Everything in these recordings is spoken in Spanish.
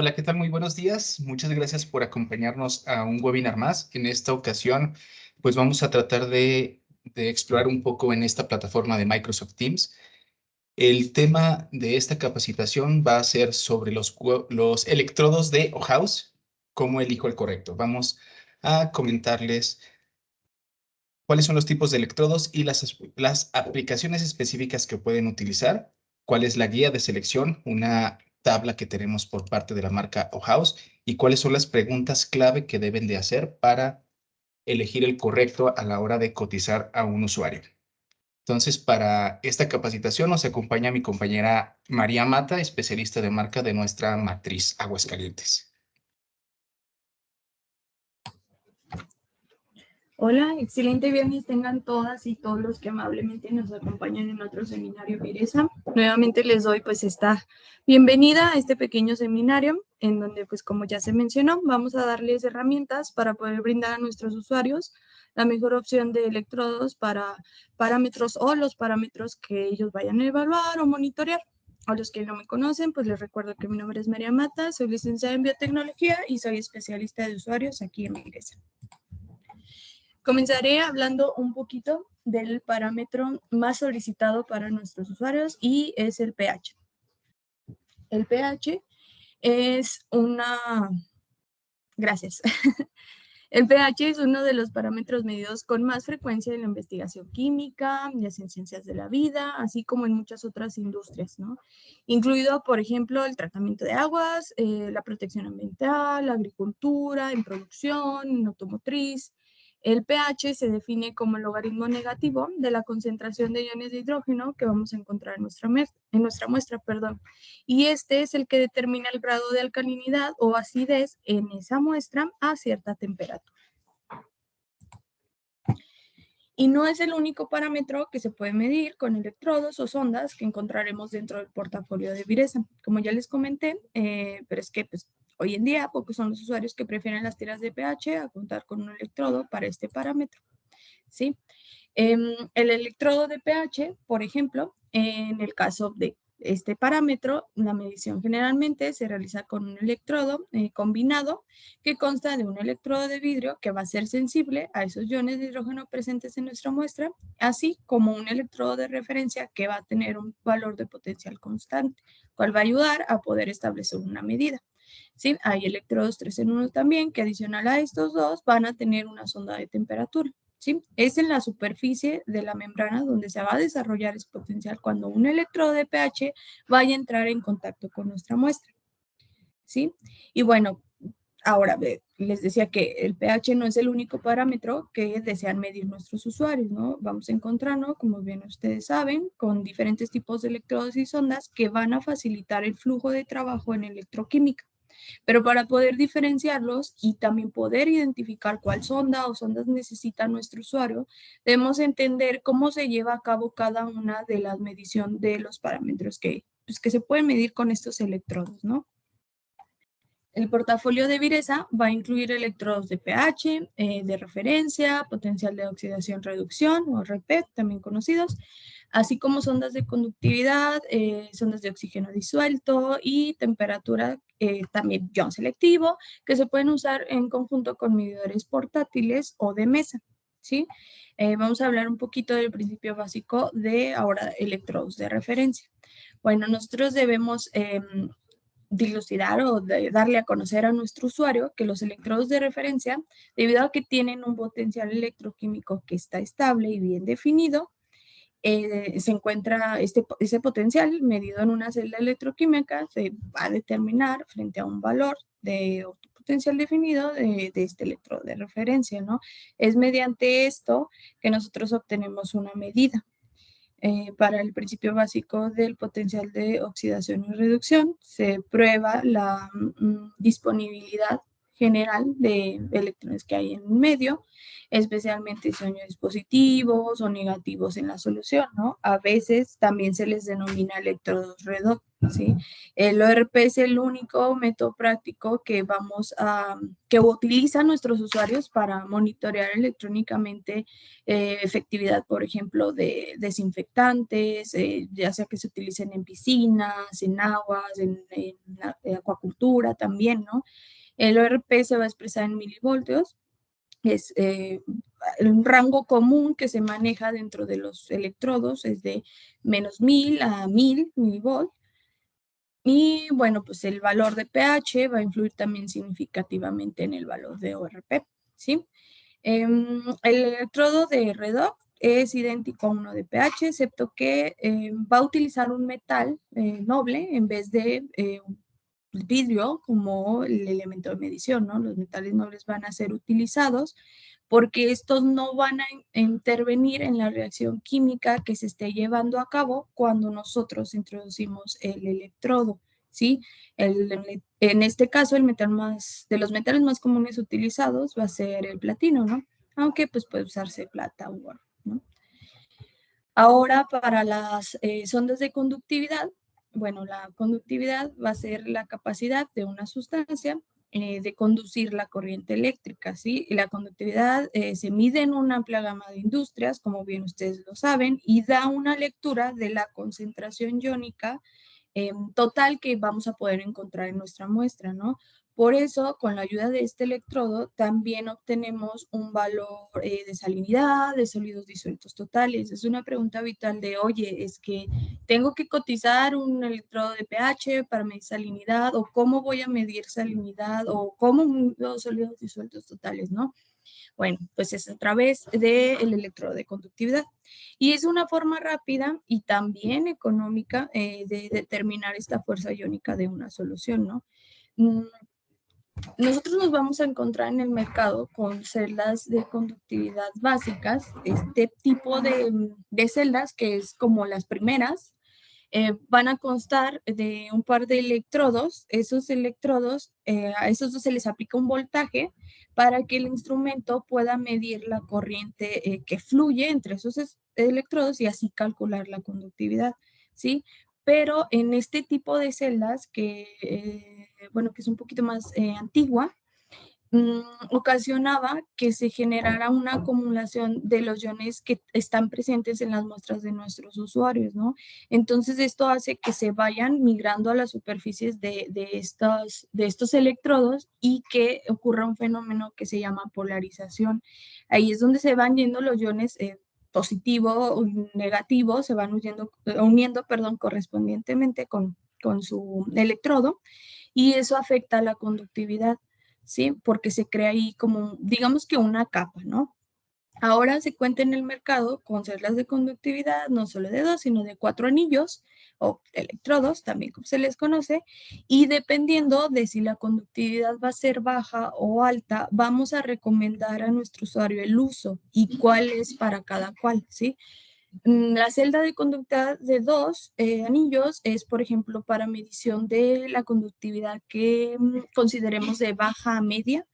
Hola, ¿qué tal? Muy buenos días. Muchas gracias por acompañarnos a un webinar más. En esta ocasión, pues vamos a tratar de explorar un poco en esta plataforma de Microsoft Teams. El tema de esta capacitación va a ser sobre los electrodos de House, cómo elijo el correcto. Vamos a comentarles cuáles son los tipos de electrodos y las aplicaciones específicas que pueden utilizar, cuál es la guía de selección, una tabla que tenemos por parte de la marca House y cuáles son las preguntas clave que deben de hacer para elegir el correcto a la hora de cotizar a un usuario. Entonces, para esta capacitación nos acompaña mi compañera María Mata, especialista de marca de nuestra matriz Aguascalientes. Hola, excelente viernes tengan todas y todos los que amablemente nos acompañan en otro seminario Viresa. Nuevamente les doy pues esta bienvenida a este pequeño seminario en donde pues como ya se mencionó vamos a darles herramientas para poder brindar a nuestros usuarios la mejor opción de electrodos para parámetros o los parámetros que ellos vayan a evaluar o monitorear. A los que no me conocen, pues les recuerdo que mi nombre es María Mata, soy licenciada en biotecnología y soy especialista de usuarios aquí en Viresa. Comenzaré hablando un poquito del parámetro más solicitado para nuestros usuarios y es el pH. El pH es una... Gracias. El pH es uno de los parámetros medidos con más frecuencia en la investigación química, ya sea en ciencias de la vida, así como en muchas otras industrias, ¿no? Incluido, por ejemplo, el tratamiento de aguas, la protección ambiental, la agricultura, en producción, en automotriz. El pH se define como el logaritmo negativo de la concentración de iones de hidrógeno que vamos a encontrar en nuestra muestra, y este es el que determina el grado de alcalinidad o acidez en esa muestra a cierta temperatura. Y no es el único parámetro que se puede medir con electrodos o sondas que encontraremos dentro del portafolio de Viresa. Como ya les comenté, pero es que pues, hoy en día pocos son los usuarios que prefieren las tiras de pH a contar con un electrodo para este parámetro, ¿sí? El electrodo de pH, por ejemplo, en el caso de este parámetro, la medición generalmente se realiza con un electrodo combinado que consta de un electrodo de vidrio que va a ser sensible a esos iones de hidrógeno presentes en nuestra muestra, así como un electrodo de referencia que va a tener un valor de potencial constante, cual va a ayudar a poder establecer una medida. ¿Sí? Hay electrodos 3 en 1 también que adicional a estos dos van a tener una sonda de temperatura. ¿Sí? Es en la superficie de la membrana donde se va a desarrollar ese potencial cuando un electrodo de pH vaya a entrar en contacto con nuestra muestra. ¿Sí? Y bueno, ahora les decía que el pH no es el único parámetro que desean medir nuestros usuarios, ¿no? Vamos a encontrarnos, como bien ustedes saben, con diferentes tipos de electrodos y sondas que van a facilitar el flujo de trabajo en electroquímica. Pero para poder diferenciarlos y también poder identificar cuál sonda o sondas necesita nuestro usuario, debemos entender cómo se lleva a cabo cada una de las mediciones de los parámetros que se pueden medir con estos electrodos, ¿no? El portafolio de Viresa va a incluir electrodos de pH, de referencia, potencial de oxidación-reducción o RPET, también conocidos, así como sondas de conductividad, sondas de oxígeno disuelto y temperatura, también ion selectivo, que se pueden usar en conjunto con medidores portátiles o de mesa, ¿sí? Vamos a hablar un poquito del principio básico de ahora electrodos de referencia. Bueno, nosotros debemos dilucidar o darle a conocer a nuestro usuario que los electrodos de referencia, debido a que tienen un potencial electroquímico que está estable y bien definido, se encuentra ese potencial medido en una celda electroquímica, se va a determinar frente a un valor de potencial definido de este electrodo de referencia, ¿no? Es mediante esto que nosotros obtenemos una medida. Para el principio básico del potencial de oxidación y reducción, se prueba la disponibilidad general de electrones que hay en medio, especialmente si son positivos o negativos en la solución, ¿no? A veces también se les denomina electrodos redox, ¿sí? El ORP es el único método práctico que utilizan nuestros usuarios para monitorear electrónicamente efectividad, por ejemplo, de desinfectantes, ya sea que se utilicen en piscinas, en aguas, en acuacultura también, ¿no? El ORP se va a expresar en milivoltios, es un rango común que se maneja dentro de los electrodos, es de -1000 a 1000 milivolts. Y bueno, pues el valor de pH va a influir también significativamente en el valor de ORP, ¿sí? El electrodo de redox es idéntico a uno de pH, excepto que va a utilizar un metal noble en vez de vidrio como el elemento de medición, ¿no? Los metales nobles van a ser utilizados porque estos no van a intervenir en la reacción química que se esté llevando a cabo cuando nosotros introducimos el electrodo, ¿sí? En este caso, de los metales más comunes utilizados va a ser el platino, ¿no? Aunque pues puede usarse plata o oro, ¿no? Ahora, para las sondas de conductividad, bueno, la conductividad va a ser la capacidad de una sustancia de conducir la corriente eléctrica, ¿sí? Y la conductividad se mide en una amplia gama de industrias, como bien ustedes lo saben, y da una lectura de la concentración iónica total que vamos a poder encontrar en nuestra muestra, ¿no? Por eso, con la ayuda de este electrodo, también obtenemos un valor de salinidad, de sólidos disueltos totales. Es una pregunta habitual de, oye, es que tengo que cotizar un electrodo de pH para medir salinidad, o cómo voy a medir salinidad, o cómo mido sólidos disueltos totales, ¿no? Bueno, pues es a través del electrodo de conductividad. Y es una forma rápida y también económica de determinar esta fuerza iónica de una solución, ¿no? Nosotros nos vamos a encontrar en el mercado con celdas de conductividad básicas, este tipo de celdas que es como las primeras, van a constar de un par de electrodos. Esos electrodos, a esos dos se les aplica un voltaje para que el instrumento pueda medir la corriente que fluye entre esos electrodos y así calcular la conductividad, ¿sí? Pero en este tipo de celdas bueno, que es un poquito más antigua, ocasionaba que se generara una acumulación de los iones que están presentes en las muestras de nuestros usuarios, ¿no? Entonces esto hace que se vayan migrando a las superficies de estos electrodos y que ocurra un fenómeno que se llama polarización. Ahí es donde se van yendo los iones positivo o negativo, se van uniendo, perdón, correspondientemente con su electrodo, y eso afecta a la conductividad, ¿sí? Porque se crea ahí como, digamos que una capa, ¿no? Ahora se cuenta en el mercado con celdas de conductividad no solo de 2, sino de 4 anillos o electrodos, también como se les conoce, y dependiendo de si la conductividad va a ser baja o alta, vamos a recomendar a nuestro usuario el uso y cuál es para cada cual, ¿sí? La celda de conductividad de 2 anillos es, por ejemplo, para medición de la conductividad que consideremos de baja a media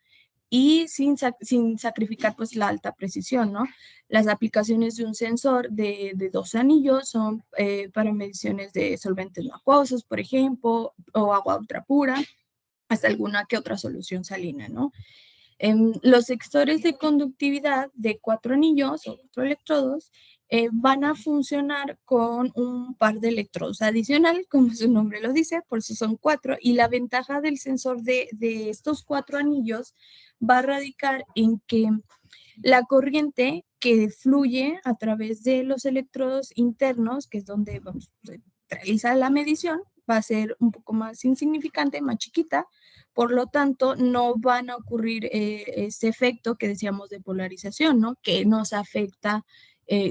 y sin sacrificar pues la alta precisión, ¿no? Las aplicaciones de un sensor de 2 anillos son para mediciones de solventes no acuosos, por ejemplo, o agua ultrapura, hasta alguna que otra solución salina, ¿no? Los sectores de conductividad de 4 anillos o 4 electrodos van a funcionar con un par de electrodos adicionales, como su nombre lo dice, por eso son 4, y la ventaja del sensor de estos 4 anillos va a radicar en que la corriente que fluye a través de los electrodos internos, que es donde vamos a realizar la medición, va a ser un poco más insignificante, más chiquita, por lo tanto no van a ocurrir ese efecto que decíamos de polarización, ¿no? Que nos afecta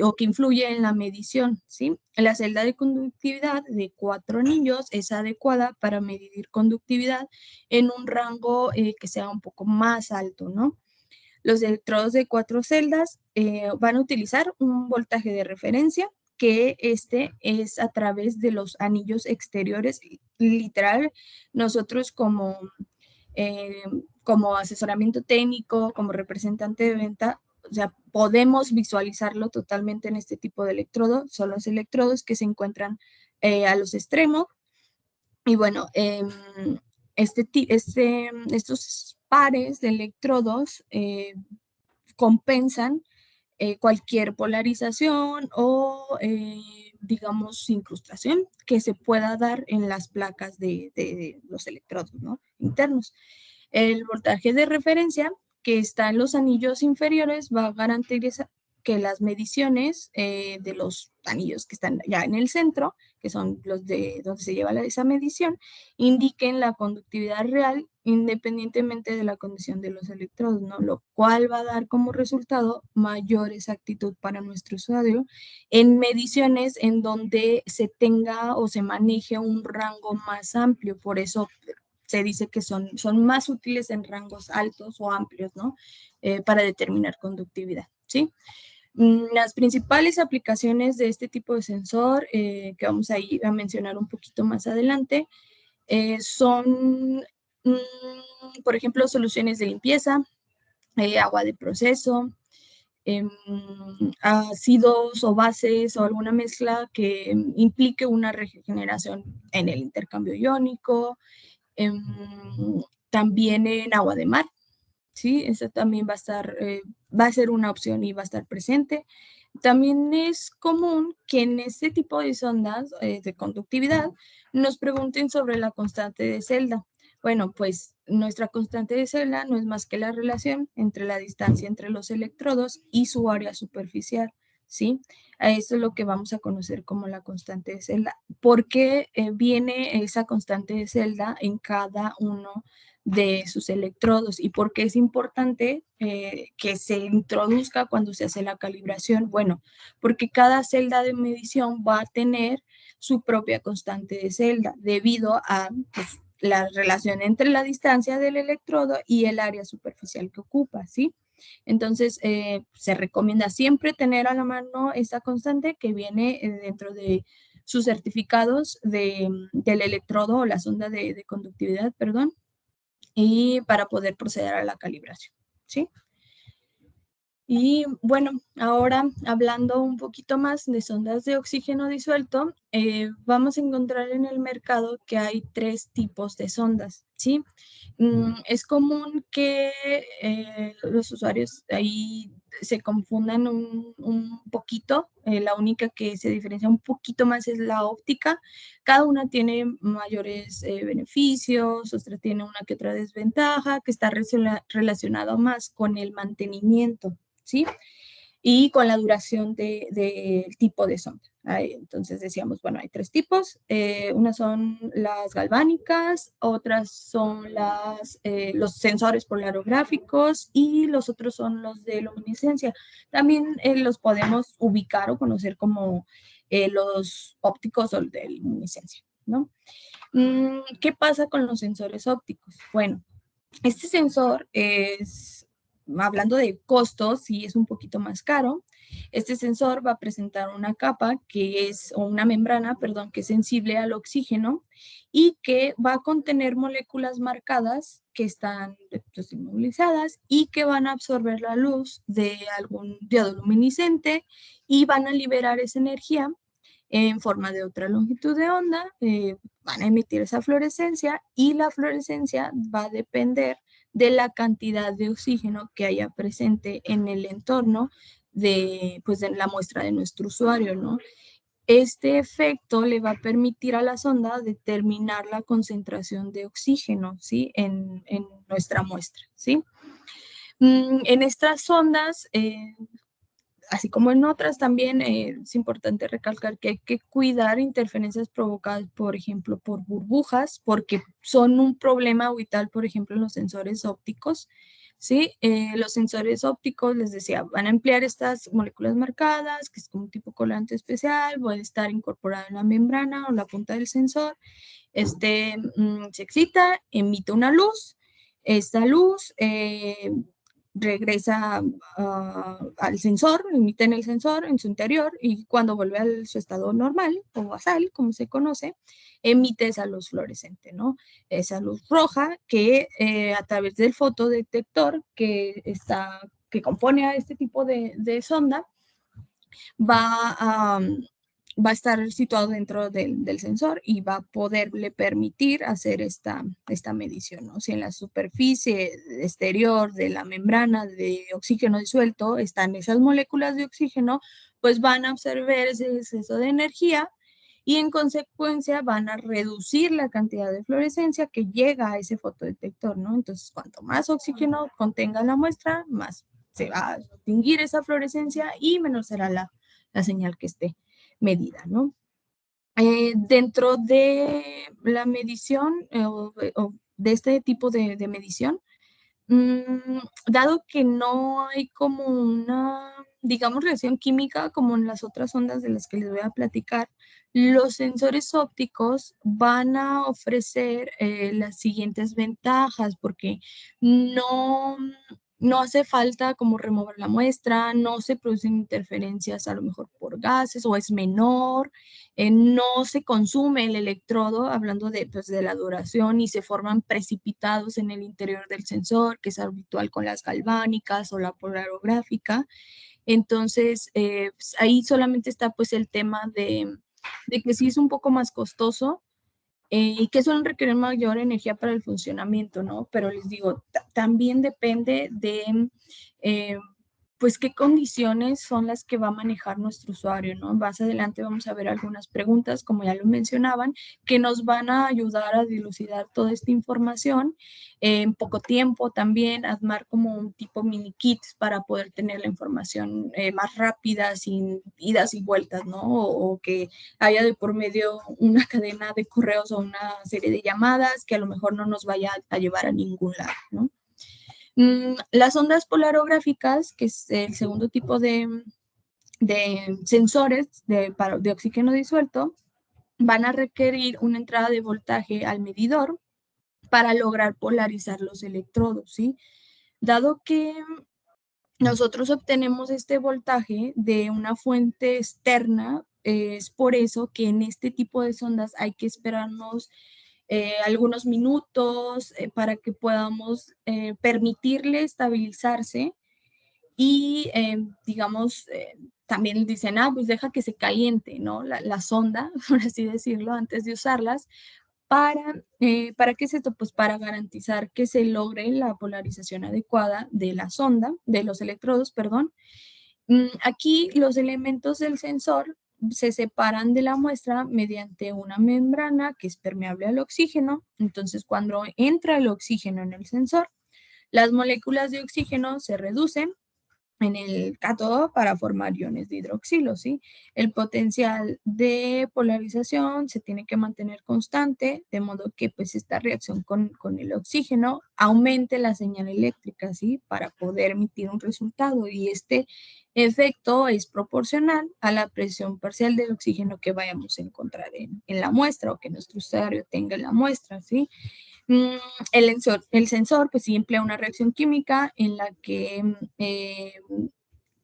o que influye en la medición, ¿sí? La celda de conductividad de 4 anillos es adecuada para medir conductividad en un rango que sea un poco más alto, ¿no? Los electrodos de 4 celdas van a utilizar un voltaje de referencia, que este es a través de los anillos exteriores. Literal, nosotros como como asesoramiento técnico, como representante de venta, o sea, podemos visualizarlo totalmente en este tipo de electrodos. Son los electrodos que se encuentran a los extremos. Y bueno, estos pares de electrodos compensan cualquier polarización o, digamos, incrustación que se pueda dar en las placas de los electrodos, ¿no?, internos. El voltaje de referencia que está en los anillos inferiores va a garantizar que las mediciones de los anillos que están ya en el centro, que son los de donde se lleva esa medición, indiquen la conductividad real independientemente de la condición de los electrodos, ¿no? Lo cual va a dar como resultado mayor exactitud para nuestro usuario en mediciones en donde se tenga o se maneje un rango más amplio. Por eso se dice que son más útiles en rangos altos o amplios, ¿no? Para determinar conductividad, ¿sí? Las principales aplicaciones de este tipo de sensor, que vamos a ir a mencionar un poquito más adelante, son, por ejemplo, soluciones de limpieza, agua de proceso, ácidos o bases o alguna mezcla que implique una regeneración en el intercambio iónico, también en agua de mar, ¿sí? Eso también va a ser una opción y va a estar presente. También es común que en este tipo de sondas de conductividad nos pregunten sobre la constante de celda. Bueno, pues nuestra constante de celda no es más que la relación entre la distancia entre los electrodos y su área superficial, ¿sí? A eso es lo que vamos a conocer como la constante de celda. ¿Por qué viene esa constante de celda en cada uno de sus electrodos y por qué es importante que se introduzca cuando se hace la calibración? Bueno, porque cada celda de medición va a tener su propia constante de celda debido a, pues, la relación entre la distancia del electrodo y el área superficial que ocupa, ¿sí? Entonces, se recomienda siempre tener a la mano esa constante que viene dentro de sus certificados del electrodo o la sonda de conductividad, perdón, y para poder proceder a la calibración, ¿sí? Y bueno, ahora hablando un poquito más de sondas de oxígeno disuelto, vamos a encontrar en el mercado que hay 3 tipos de sondas, ¿sí? Es común que los usuarios ahí se confundan un poquito. La única que se diferencia un poquito más es la óptica. Cada una tiene mayores beneficios, otra tiene una que otra desventaja, que está relacionado más con el mantenimiento, ¿sí? Y con la duración del tipo de sonda. Entonces decíamos, bueno, hay 3 tipos. Unas son las galvánicas, otras son los sensores polarizográficos y los otros son los de luminiscencia. También los podemos ubicar o conocer como los ópticos o de luminiscencia, ¿no? ¿Qué pasa con los sensores ópticos? Bueno, este sensor es, hablando de costos, sí es un poquito más caro. Este sensor va a presentar una capa o una membrana, perdón, que es sensible al oxígeno y que va a contener moléculas marcadas que están pues, inmovilizadas y que van a absorber la luz de algún diodo luminiscente y van a liberar esa energía en forma de otra longitud de onda, van a emitir esa fluorescencia y la fluorescencia va a depender de la cantidad de oxígeno que haya presente en el entorno pues, de la muestra de nuestro usuario, ¿no? Este efecto le va a permitir a la sonda determinar la concentración de oxígeno, ¿sí? En nuestra muestra, ¿sí? En estas sondas, así como en otras también, es importante recalcar que hay que cuidar interferencias provocadas, por ejemplo, por burbujas, porque son un problema vital, por ejemplo, en los sensores ópticos, ¿sí? Los sensores ópticos, les decía, van a emplear estas moléculas marcadas, que es como un tipo colorante especial, puede estar incorporado en la membrana o la punta del sensor. Se excita, emite una luz, esta luz regresa al sensor, emite en el sensor, en su interior, y cuando vuelve a su estado normal o basal, como se conoce, emite esa luz fluorescente, ¿no? Esa luz roja que a través del fotodetector que compone a este tipo de sonda, va a, va a estar situado dentro del sensor y va a poderle permitir hacer esta medición, ¿no? Si en la superficie exterior de la membrana de oxígeno disuelto están esas moléculas de oxígeno, pues van a observar ese exceso de energía y en consecuencia van a reducir la cantidad de fluorescencia que llega a ese fotodetector, ¿no? Entonces, cuanto más oxígeno contenga la muestra, más se va a extinguir esa fluorescencia y menor será la señal que esté medida, ¿no? Dentro de la medición o de este tipo de medición, dado que no hay como una, digamos, reacción química como en las otras ondas de las que les voy a platicar, los sensores ópticos van a ofrecer las siguientes ventajas porque no, no hace falta como remover la muestra, no se producen interferencias a lo mejor por gases o es menor, no se consume el electrodo, hablando de, pues, de la duración, y se forman precipitados en el interior del sensor, que es habitual con las galvánicas o la polarográfica. Entonces, pues, ahí solamente está pues el tema de que sí es un poco más costoso y que suelen requerir mayor energía para el funcionamiento, ¿no? Pero les digo, también depende de eh, pues qué condiciones son las que va a manejar nuestro usuario, ¿no? Más adelante vamos a ver algunas preguntas, como ya lo mencionaban, que nos van a ayudar a dilucidar toda esta información en poco tiempo también, armar como un tipo mini kit para poder tener la información más rápida, sin idas y vueltas, ¿no? O que haya de por medio una cadena de correos o una serie de llamadas que a lo mejor no nos vaya a llevar a ningún lado, ¿no? Las ondas polarográficas, que es el segundo tipo de sensores de oxígeno disuelto, van a requerir una entrada de voltaje al medidor para lograr polarizar los electrodos, ¿sí? Dado que nosotros obtenemos este voltaje de una fuente externa, es por eso que en este tipo de sondas hay que esperarnos algunos minutos para que podamos permitirle estabilizarse y, digamos, también dicen, pues deja que se caliente, ¿no? La sonda, por así decirlo, antes de usarlas. ¿Para qué es esto? Pues para garantizar que se logre la polarización adecuada de la sonda, de los electrodos, perdón. Aquí los elementos del sensor se separan de la muestra mediante una membrana que es permeable al oxígeno. Entonces, cuando entra el oxígeno en el sensor, las moléculas de oxígeno se reducen en el cátodo para formar iones de hidroxilo, ¿sí? El potencial de polarización se tiene que mantener constante, de modo que pues esta reacción con el oxígeno aumente la señal eléctrica, ¿sí? Para poder emitir un resultado y este efecto es proporcional a la presión parcial del oxígeno que vayamos a encontrar en la muestra o que nuestro usuario tenga en la muestra, ¿sí? El sensor pues sí emplea una reacción química en la que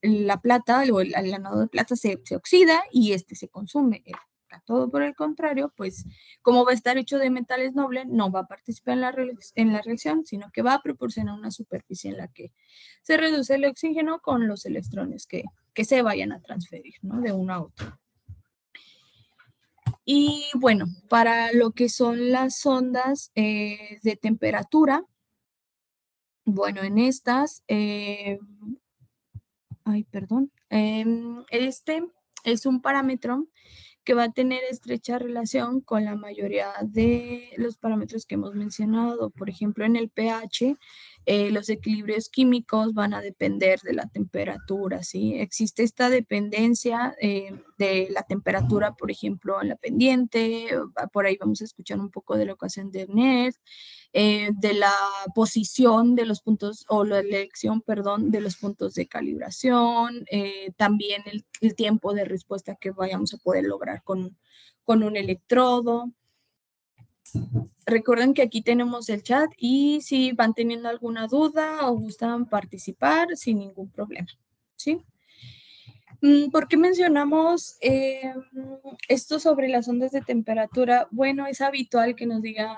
la plata o el anodo de plata se oxida y este se consume. El cátodo, por el contrario, pues como va a estar hecho de metales nobles, no va a participar en la reacción, sino que va a proporcionar una superficie en la que se reduce el oxígeno con los electrones que se vayan a transferir, ¿no? De uno a otro. Y bueno, para lo que son las ondas de temperatura, bueno, en estas, perdón, este es un parámetro que va a tener estrecha relación con la mayoría de los parámetros que hemos mencionado. Por ejemplo, en el pH, los equilibrios químicos van a depender de la temperatura, ¿sí? Existe esta dependencia de la temperatura, por ejemplo, en la pendiente, por ahí vamos a escuchar un poco de la ecuación de Nernst, de la posición de los puntos, o la elección, perdón, de los puntos de calibración, también el tiempo de respuesta que vayamos a poder lograr con un electrodo. Recuerden que aquí tenemos el chat y si van teniendo alguna duda o gustan participar, sin ningún problema, ¿sí? ¿Por qué mencionamos esto sobre las ondas de temperatura? Bueno, es habitual que nos digan,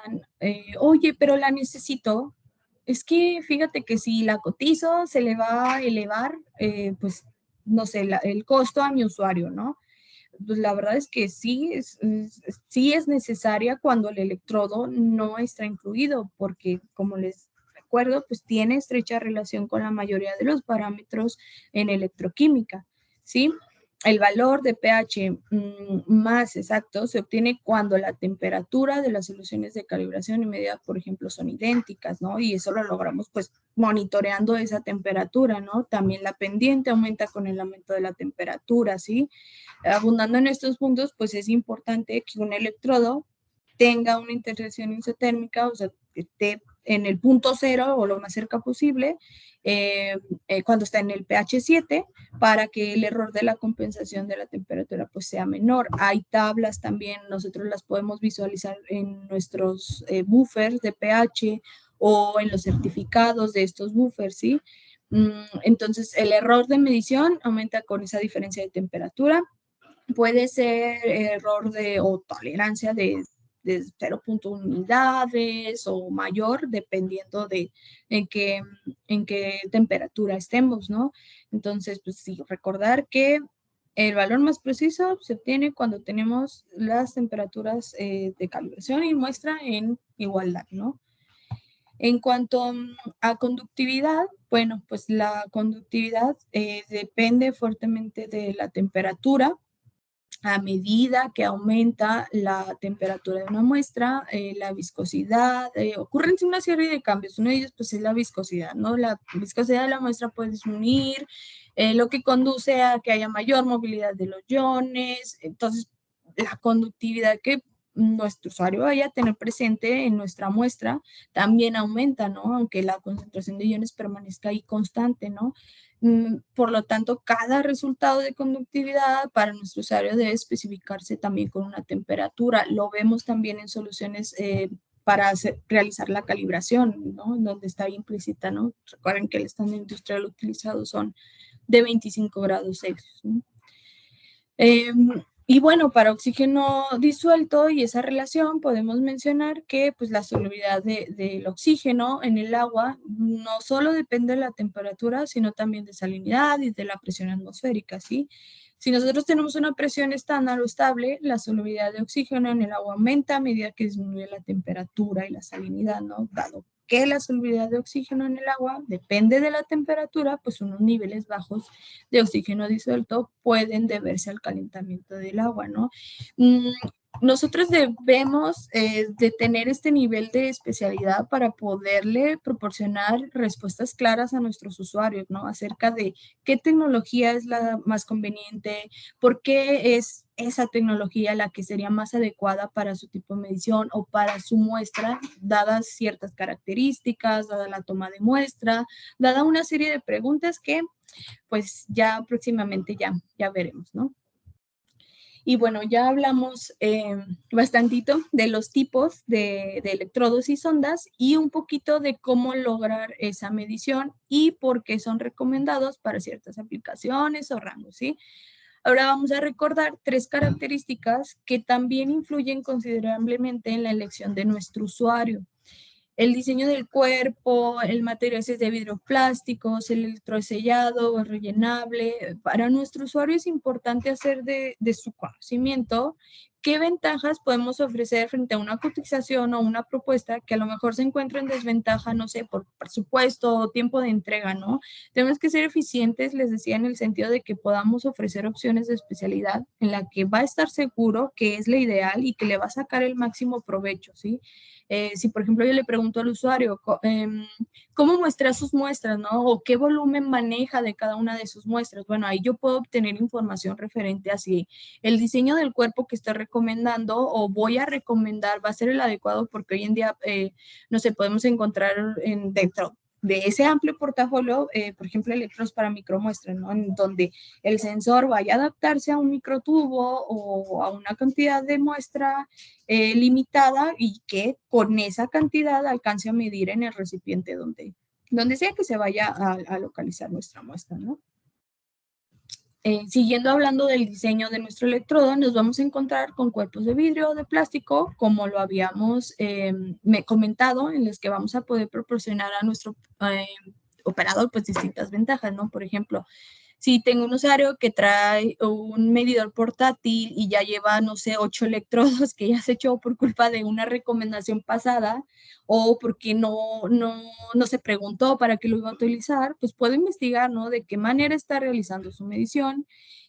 oye, pero la necesito. Es que fíjate que si la cotizo, se le va a elevar, pues, no sé, el costo a mi usuario, ¿no? Pues la verdad es que sí sí es necesaria cuando el electrodo no está incluido, porque como les recuerdo, pues tiene estrecha relación con la mayoría de los parámetros en electroquímica, ¿sí? El valor de pH más exacto se obtiene cuando la temperatura de las soluciones de calibración y medida, por ejemplo, son idénticas, ¿no? Y eso lo logramos pues monitoreando esa temperatura, ¿no? También la pendiente aumenta con el aumento de la temperatura, ¿sí? Abundando en estos puntos, pues es importante que un electrodo tenga una intersección isotérmica, o sea, que esté en el punto cero o lo más cerca posible, cuando está en el pH 7, para que el error de la compensación de la temperatura pues sea menor. Hay tablas también, nosotros las podemos visualizar en nuestros buffers de pH o en los certificados de estos buffers, ¿sí? Entonces, el error de medición aumenta con esa diferencia de temperatura. Puede ser error o tolerancia de 0.1 unidades o mayor, dependiendo de en qué temperatura estemos, ¿no? Entonces, pues sí, recordar que el valor más preciso se obtiene cuando tenemos las temperaturas de calibración y muestra en igualdad, ¿no? En cuanto a conductividad, bueno, pues la conductividad depende fuertemente de la temperatura. A medida que aumenta la temperatura de una muestra, la viscosidad, ocurren una serie de cambios. Uno de ellos pues, es la viscosidad, ¿no? La viscosidad de la muestra puede disminuir, lo que conduce a que haya mayor movilidad de los iones. Entonces, la conductividad que nuestro usuario vaya a tener presente en nuestra muestra también aumenta, ¿no? Aunque la concentración de iones permanezca ahí constante, ¿no? Por lo tanto, cada resultado de conductividad para nuestro usuario debe especificarse también con una temperatura. Lo vemos también en soluciones para realizar la calibración, ¿no? Donde está implícita, ¿no? Recuerden que el estándar industrial utilizado son de 25 grados Celsius, ¿no? Y bueno, para oxígeno disuelto y esa relación podemos mencionar que pues, la solubilidad del oxígeno en el agua no solo depende de la temperatura, sino también de salinidad y de la presión atmosférica, ¿sí? Si nosotros tenemos una presión estándar o estable, la solubilidad de oxígeno en el agua aumenta a medida que disminuye la temperatura y la salinidad, ¿no? Dado que la solubilidad de oxígeno en el agua depende de la temperatura, pues unos niveles bajos de oxígeno disuelto pueden deberse al calentamiento del agua, ¿no? Nosotros debemos de tener este nivel de especialidad para poderle proporcionar respuestas claras a nuestros usuarios, ¿no? Acerca de qué tecnología es la más conveniente, por qué es esa tecnología la que sería más adecuada para su tipo de medición o para su muestra, dadas ciertas características, dada la toma de muestra, dada una serie de preguntas que pues ya próximamente ya veremos, ¿no? Y bueno, ya hablamos bastantito de los tipos de electrodos y sondas y un poquito de cómo lograr esa medición y por qué son recomendados para ciertas aplicaciones o rangos, ¿sí? Ahora vamos a recordar 3 características que también influyen considerablemente en la elección de nuestro usuario. El diseño del cuerpo, el material es de vidrio plásticos, el electrosellado, el rellenable. Para nuestro usuario es importante hacer de su conocimiento qué ventajas podemos ofrecer frente a una cotización o una propuesta que a lo mejor se encuentra en desventaja, no sé, por presupuesto o tiempo de entrega, ¿no? Tenemos que ser eficientes, les decía, en el sentido de que podamos ofrecer opciones de especialidad en la que va a estar seguro que es la ideal y que le va a sacar el máximo provecho, ¿sí? Si, por ejemplo, yo le pregunto al usuario cómo muestra sus muestras, ¿no? O qué volumen maneja de cada una de sus muestras. Bueno, ahí yo puedo obtener información referente a si el diseño del cuerpo que estoy recomendando o voy a recomendar va a ser el adecuado, porque hoy en día, no sé, podemos encontrar dentro ese amplio portafolio, por ejemplo, electrodos para micromuestras, ¿no? En donde el sensor vaya a adaptarse a un microtubo o a una cantidad de muestra limitada y que con esa cantidad alcance a medir en el recipiente donde sea que se vaya a localizar nuestra muestra, ¿no? Siguiendo hablando del diseño de nuestro electrodo, nos vamos a encontrar con cuerpos de vidrio o de plástico, como lo habíamos comentado, en los que vamos a poder proporcionar a nuestro operador pues distintas ventajas, ¿no? Por ejemplo, si tengo un usuario que trae un medidor portátil y ya lleva, no sé, 8 electrodos que ya se echó por culpa de una recomendación pasada o porque no se preguntó para qué lo iba a utilizar, pues puedo investigar, ¿no? De qué manera está realizando su medición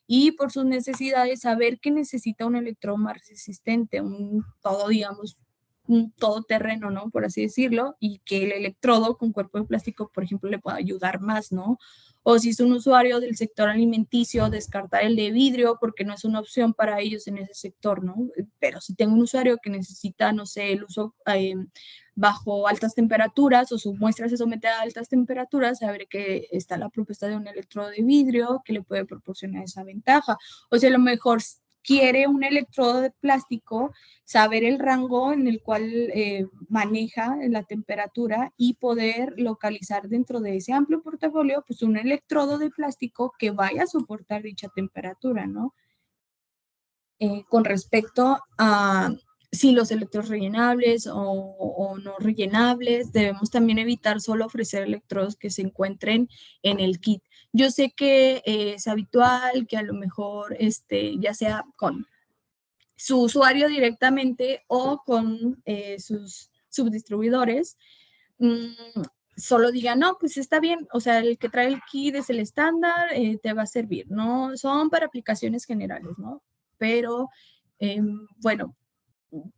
y por sus necesidades saber que necesita un electrodo más resistente, un todo, digamos, un todoterreno, ¿no? Por así decirlo, y que el electrodo con cuerpo de plástico, por ejemplo, le pueda ayudar más, ¿no? O si es un usuario del sector alimenticio, descartar el de vidrio porque no es una opción para ellos en ese sector, ¿no? Pero si tengo un usuario que necesita, no sé, el uso bajo altas temperaturas o su muestra se somete a altas temperaturas, saber que está la propuesta de un electrodo de vidrio que le puede proporcionar esa ventaja. O sea, a lo mejor quiere un electrodo de plástico, saber el rango en el cual maneja la temperatura y poder localizar dentro de ese amplio portafolio pues un electrodo de plástico que vaya a soportar dicha temperatura, ¿no? Con respecto a si los electrodos rellenables o no rellenables, debemos también evitar solo ofrecer electrodos que se encuentren en el kit. Yo sé que es habitual que a lo mejor ya sea con su usuario directamente o con sus subdistribuidores, solo digan, no, pues está bien, o sea, el que trae el kit es el estándar, te va a servir, ¿no? Son para aplicaciones generales, ¿no? Pero, bueno,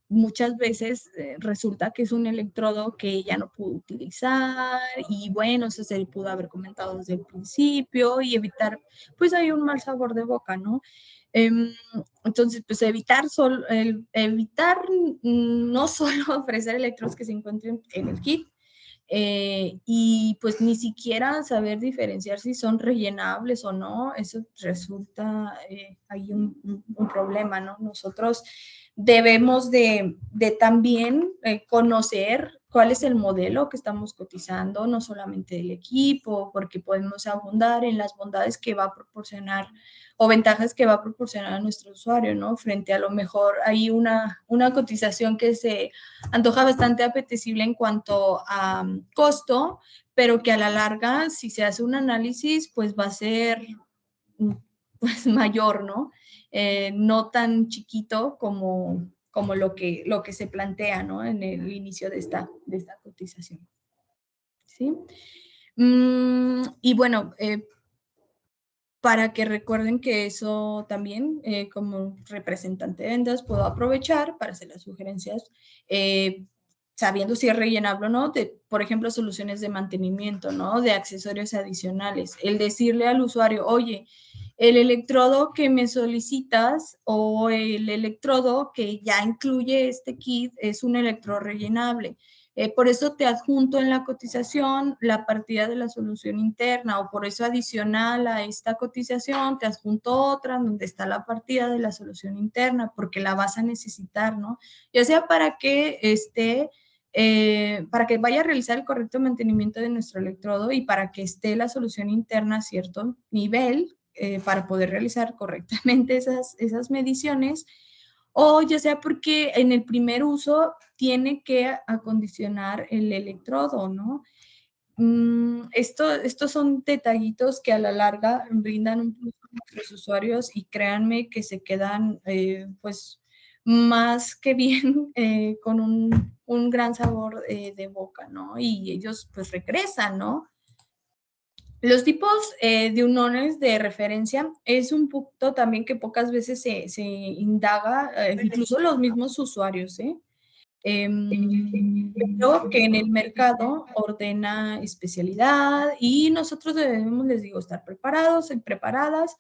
muchas veces resulta que es un electrodo que ya no pudo utilizar y bueno, eso se le pudo haber comentado desde el principio y evitar, pues hay un mal sabor de boca, ¿no? Entonces, pues evitar no solo ofrecer electrodos que se encuentren en el kit, y pues ni siquiera saber diferenciar si son rellenables o no, eso resulta ahí un problema, ¿no? Nosotros debemos de también conocer cuál es el modelo que estamos cotizando, no solamente del equipo, porque podemos abundar en las bondades que va a proporcionar o ventajas que va a proporcionar a nuestro usuario, ¿no? Frente a lo mejor hay una cotización que se antoja bastante apetecible en cuanto a costo, pero que a la larga, si se hace un análisis, pues va a ser pues mayor, ¿no? No tan chiquito como lo que se plantea, ¿no? En el inicio de esta cotización. ¿Sí? Y bueno, para que recuerden que eso también, como representante de ventas, puedo aprovechar para hacer las sugerencias, sabiendo si es rellenable o no, de, por ejemplo, soluciones de mantenimiento, ¿no? De accesorios adicionales. El decirle al usuario, oye, el electrodo que me solicitas o el electrodo que ya incluye este kit es un electrodo rellenable. Por eso te adjunto en la cotización la partida de la solución interna o por eso adicional a esta cotización te adjunto otra donde está la partida de la solución interna porque la vas a necesitar, ¿no? Ya sea para que para que vaya a realizar el correcto mantenimiento de nuestro electrodo y para que esté la solución interna a cierto nivel para poder realizar correctamente esas mediciones, o ya sea porque en el primer uso tiene que acondicionar el electrodo, ¿no? Estos son detallitos que a la larga brindan un plus a nuestros usuarios y créanme que se quedan pues más que bien con un gran sabor de boca, ¿no? Y ellos pues regresan, ¿no? Los tipos de uniones de referencia es un punto también que pocas veces se indaga, incluso los mismos usuarios, ¿eh? pero que en el mercado ordena especialidad y nosotros debemos, les digo, estar preparados y preparadas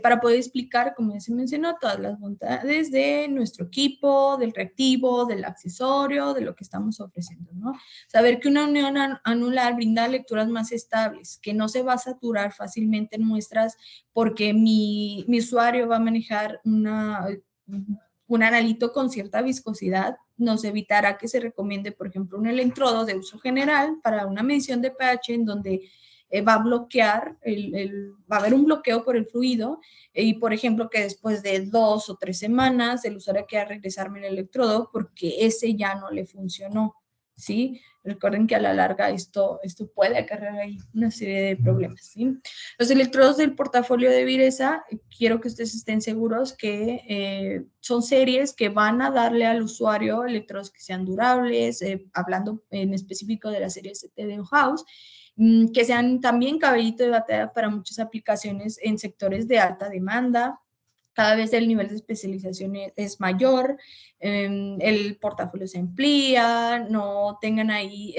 para poder explicar, como ya se mencionó, todas las bondades de nuestro equipo, del reactivo, del accesorio, de lo que estamos ofreciendo, ¿no? Saber que una unión anular brinda lecturas más estables, que no se va a saturar fácilmente en muestras porque mi usuario va a manejar un analito con cierta viscosidad, nos evitará que se recomiende, por ejemplo, un electrodo de uso general para una medición de pH en donde va a bloquear, va a haber un bloqueo por el fluido y, por ejemplo, que después de 2 o 3 semanas el usuario quiera regresarme el electrodo porque ese ya no le funcionó, ¿sí? Recuerden que a la larga esto puede acarrear ahí una serie de problemas, ¿sí? Los electrodos del portafolio de Viresa, quiero que ustedes estén seguros que son series que van a darle al usuario electrodos que sean durables, hablando en específico de la serie ST de House, que sean también caballito de batalla para muchas aplicaciones en sectores de alta demanda. Cada vez el nivel de especialización es mayor, el portafolio se amplía, no tengan ahí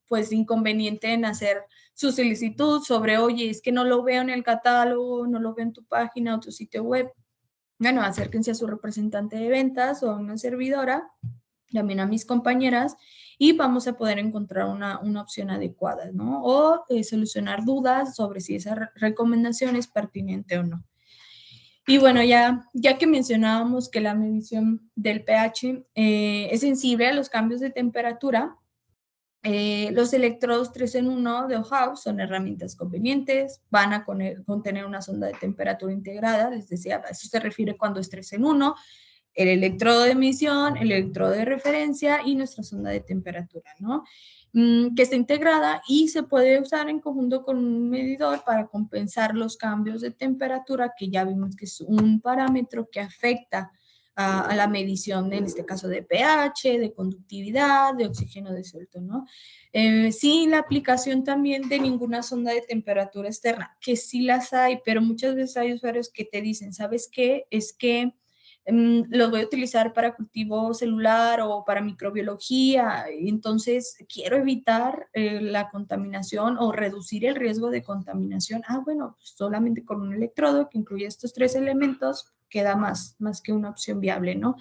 pues inconveniente en hacer su solicitud sobre, oye, es que no lo veo en el catálogo, no lo veo en tu página o tu sitio web. Bueno, acérquense a su representante de ventas o a una servidora, también a mis compañeras, y vamos a poder encontrar una opción adecuada, ¿no? O solucionar dudas sobre si esa recomendación es pertinente o no. Y bueno, ya que mencionábamos que la medición del pH es sensible a los cambios de temperatura, los electrodos 3 en 1 de House son herramientas convenientes, van a contener una sonda de temperatura integrada, les decía, a eso se refiere cuando es 3 en 1, el electrodo de medición, el electrodo de referencia y nuestra sonda de temperatura, ¿no? Que está integrada y se puede usar en conjunto con un medidor para compensar los cambios de temperatura, que ya vimos que es un parámetro que afecta a la medición, en este caso de pH, de conductividad, de oxígeno disuelto, ¿no? Sin la aplicación también de ninguna sonda de temperatura externa, que sí las hay, pero muchas veces hay usuarios que te dicen, ¿sabes qué? Es que los voy a utilizar para cultivo celular o para microbiología, entonces quiero evitar la contaminación o reducir el riesgo de contaminación. Bueno, pues solamente con un electrodo que incluye estos 3 elementos queda más que una opción viable, ¿no?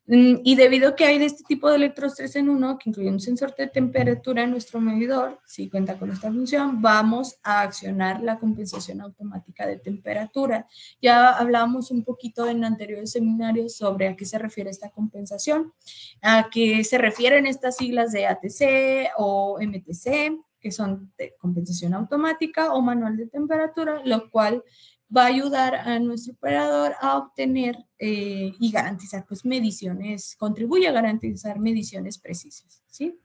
Y debido a que hay de este tipo de electrodos 3 en 1, que incluye un sensor de temperatura en nuestro medidor, si cuenta con esta función, vamos a accionar la compensación automática de temperatura. Ya hablábamos un poquito en anteriores seminarios sobre a qué se refiere esta compensación, a qué se refieren estas siglas de ATC o MTC, que son de compensación automática o manual de temperatura, lo cual va a ayudar a nuestro operador a obtener y garantizar pues mediciones, contribuye a garantizar mediciones precisas, ¿sí?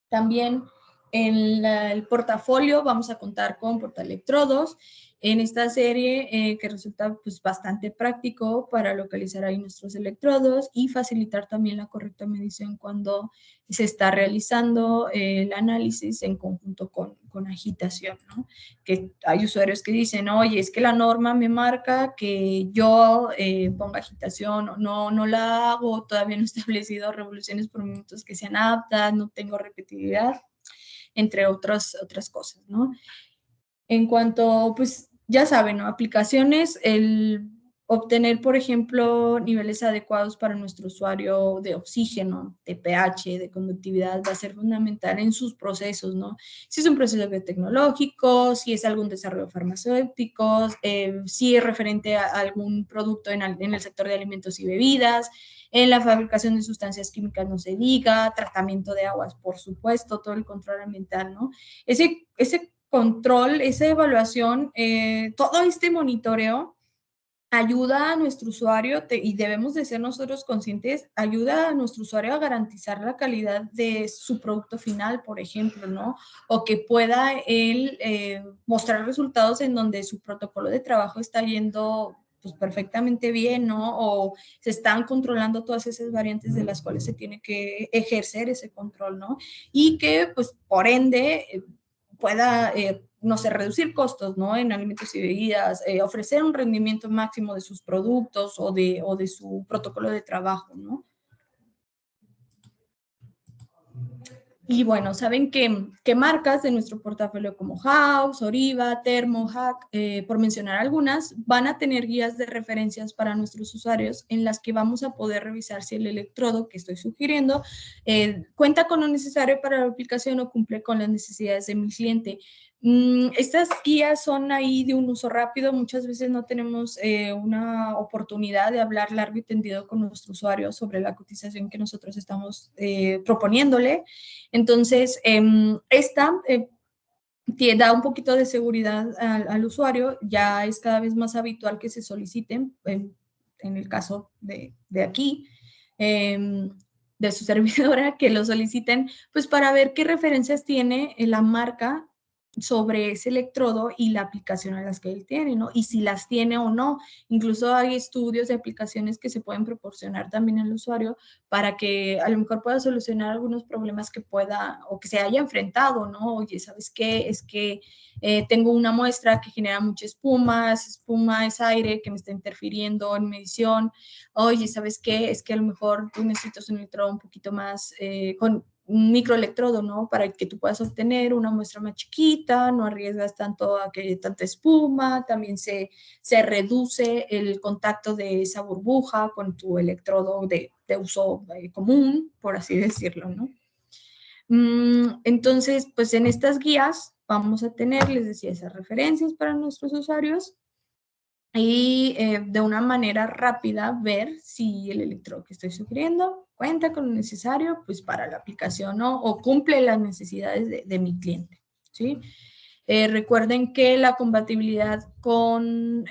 También en el portafolio vamos a contar con portaelectrodos en esta serie que resulta pues bastante práctico para localizar ahí nuestros electrodos y facilitar también la correcta medición cuando se está realizando el análisis en conjunto con agitación, ¿no? Que hay usuarios que dicen, oye, es que la norma me marca que yo ponga agitación, no la hago, todavía no he establecido revoluciones por minutos que sean aptas, no tengo repetitividad, entre otras cosas, ¿no? En cuanto, pues, ya saben, ¿no? Aplicaciones, el obtener, por ejemplo, niveles adecuados para nuestro usuario de oxígeno, de pH, de conductividad, va a ser fundamental en sus procesos, ¿no? Si es un proceso biotecnológico, si es algún desarrollo farmacéutico, si es referente a algún producto en el sector de alimentos y bebidas, en la fabricación de sustancias químicas no se diga, tratamiento de aguas, por supuesto, todo el control ambiental, ¿no? Ese control, esa evaluación, todo este monitoreo ayuda a nuestro usuario, y debemos de ser nosotros conscientes, ayuda a nuestro usuario a garantizar la calidad de su producto final, por ejemplo, ¿no? O que pueda él mostrar resultados en donde su protocolo de trabajo está yendo pues perfectamente bien, ¿no? O se están controlando todas esas variantes de las cuales se tiene que ejercer ese control, ¿no? Y que, pues, por ende, pueda, no sé, reducir costos, ¿no? En alimentos y bebidas, ofrecer un rendimiento máximo de sus productos o de su protocolo de trabajo, ¿no? Y bueno, saben que marcas de nuestro portafolio como House, Oriva, Thermo, Hack, por mencionar algunas, van a tener guías de referencias para nuestros usuarios en las que vamos a poder revisar si el electrodo que estoy sugiriendo cuenta con lo necesario para la aplicación o cumple con las necesidades de mi cliente. Estas guías son ahí de un uso rápido, muchas veces no tenemos una oportunidad de hablar largo y tendido con nuestro usuario sobre la cotización que nosotros estamos proponiéndole. Entonces, esta da un poquito de seguridad al usuario, ya es cada vez más habitual que se soliciten, en el caso de aquí, de su servidora, que lo soliciten, pues para ver qué referencias tiene la marca sobre ese electrodo y la aplicación a las que él tiene, ¿no? Y si las tiene o no. Incluso hay estudios de aplicaciones que se pueden proporcionar también al usuario para que a lo mejor pueda solucionar algunos problemas que pueda o que se haya enfrentado, ¿no? Oye, ¿sabes qué? Es que tengo una muestra que genera mucha espuma, esa espuma es aire que me está interfiriendo en medición. Oye, ¿sabes qué? Es que a lo mejor tú necesitas un electrodo un poquito más con un microelectrodo, ¿no? Para que tú puedas obtener una muestra más chiquita, no arriesgas tanto a que haya tanta espuma, también se reduce el contacto de esa burbuja con tu electrodo de uso común, por así decirlo, ¿no? Entonces, pues en estas guías vamos a tener, les decía, esas referencias para nuestros usuarios y de una manera rápida ver si el electrodo que estoy sugiriendo cuenta con lo necesario pues para la aplicación, ¿no? O cumple las necesidades de mi cliente, ¿sí? Recuerden que la compatibilidad con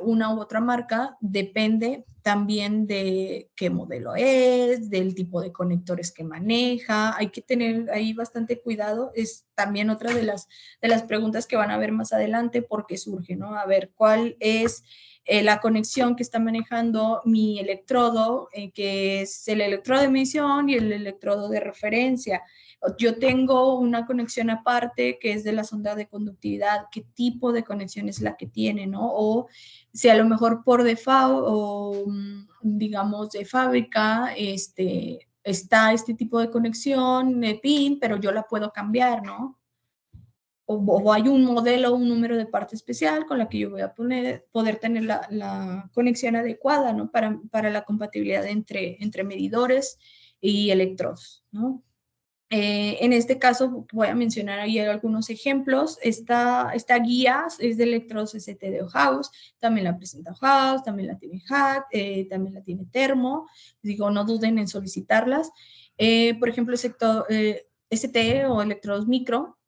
una u otra marca depende también de qué modelo es, del tipo de conectores que maneja. Hay que tener ahí bastante cuidado. Es también otra de las preguntas que van a ver más adelante porque surge, ¿no? A ver, ¿cuál es la conexión que está manejando mi electrodo, que es el electrodo de medición y el electrodo de referencia? Yo tengo una conexión aparte que es de la sonda de conductividad, qué tipo de conexión es la que tiene, ¿no? O si a lo mejor por default o digamos de fábrica, está este tipo de conexión de PIN, pero yo la puedo cambiar, ¿no? O hay un modelo, un número de parte especial con la que yo voy a poder tener la conexión adecuada, ¿no? Para la compatibilidad entre medidores y electrodos, ¿no? En este caso voy a mencionar ahí algunos ejemplos. Esta guía es de electrodos ST de House, también la presenta House, también la tiene Hack, también la tiene Thermo. Digo, no duden en solicitarlas. Por ejemplo, ST o electrodos micro,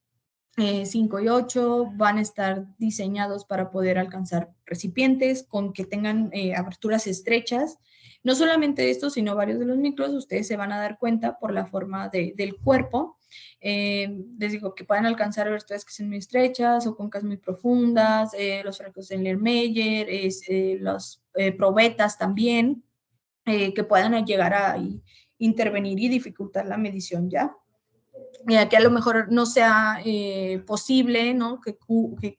5 y 8 van a estar diseñados para poder alcanzar recipientes con que tengan aberturas estrechas. No solamente esto, sino varios de los micros, ustedes se van a dar cuenta por la forma del cuerpo. Les digo que pueden alcanzar aberturas que son muy estrechas o cuencas muy profundas, los frascos de Erlenmeyer, los probetas también, que puedan llegar a intervenir y dificultar la medición ya. Que a lo mejor no sea posible, ¿no? Que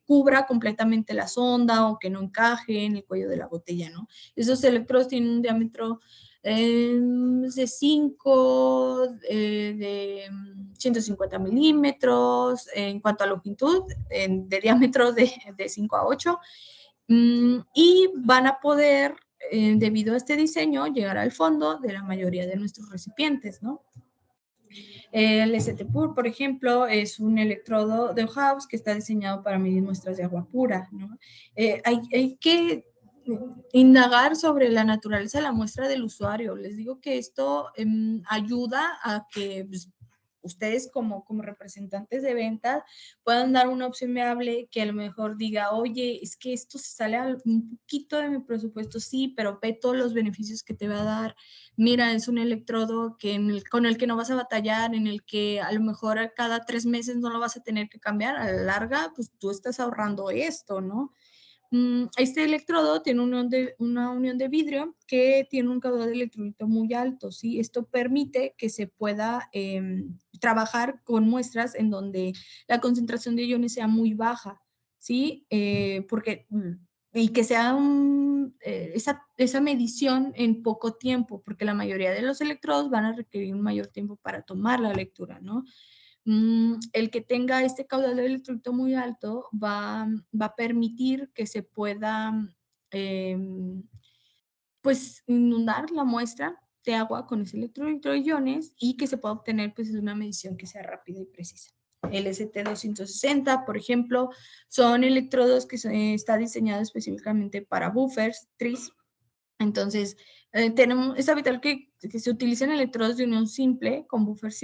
cubra completamente la sonda o que no encaje en el cuello de la botella, ¿no? Esos electrodos tienen un diámetro de 5, de 150 milímetros, en cuanto a longitud, de diámetro de 5 a 8, y van a poder, debido a este diseño, llegar al fondo de la mayoría de nuestros recipientes, ¿no? El STPUR, por ejemplo, es un electrodo de House que está diseñado para medir muestras de agua pura, ¿no? Hay que indagar sobre la naturaleza de la muestra del usuario. Les digo que esto ayuda a que pues, ustedes como representantes de ventas puedan dar una opción viable que a lo mejor diga, oye, es que esto se sale un poquito de mi presupuesto, sí, pero ve todos los beneficios que te va a dar. Mira, es un electrodo con el que no vas a batallar, en el que a lo mejor cada 3 meses no lo vas a tener que cambiar. A la larga, pues tú estás ahorrando esto, ¿no? Este electrodo tiene una unión de vidrio que tiene un caudal de electrolito muy alto, ¿sí? Esto permite que se pueda trabajar con muestras en donde la concentración de iones sea muy baja, ¿sí? Porque y que sea esa medición en poco tiempo, porque la mayoría de los electrodos van a requerir un mayor tiempo para tomar la lectura, ¿no? El que tenga este caudal de electrolito muy alto va a permitir que se pueda pues inundar la muestra de agua con ese electrolito de iones y que se pueda obtener pues una medición que sea rápida y precisa. El ST260, por ejemplo, son electrodos que está diseñado específicamente para buffers, tris. Entonces, es habitual que se utilicen electrodos de unión simple con buffers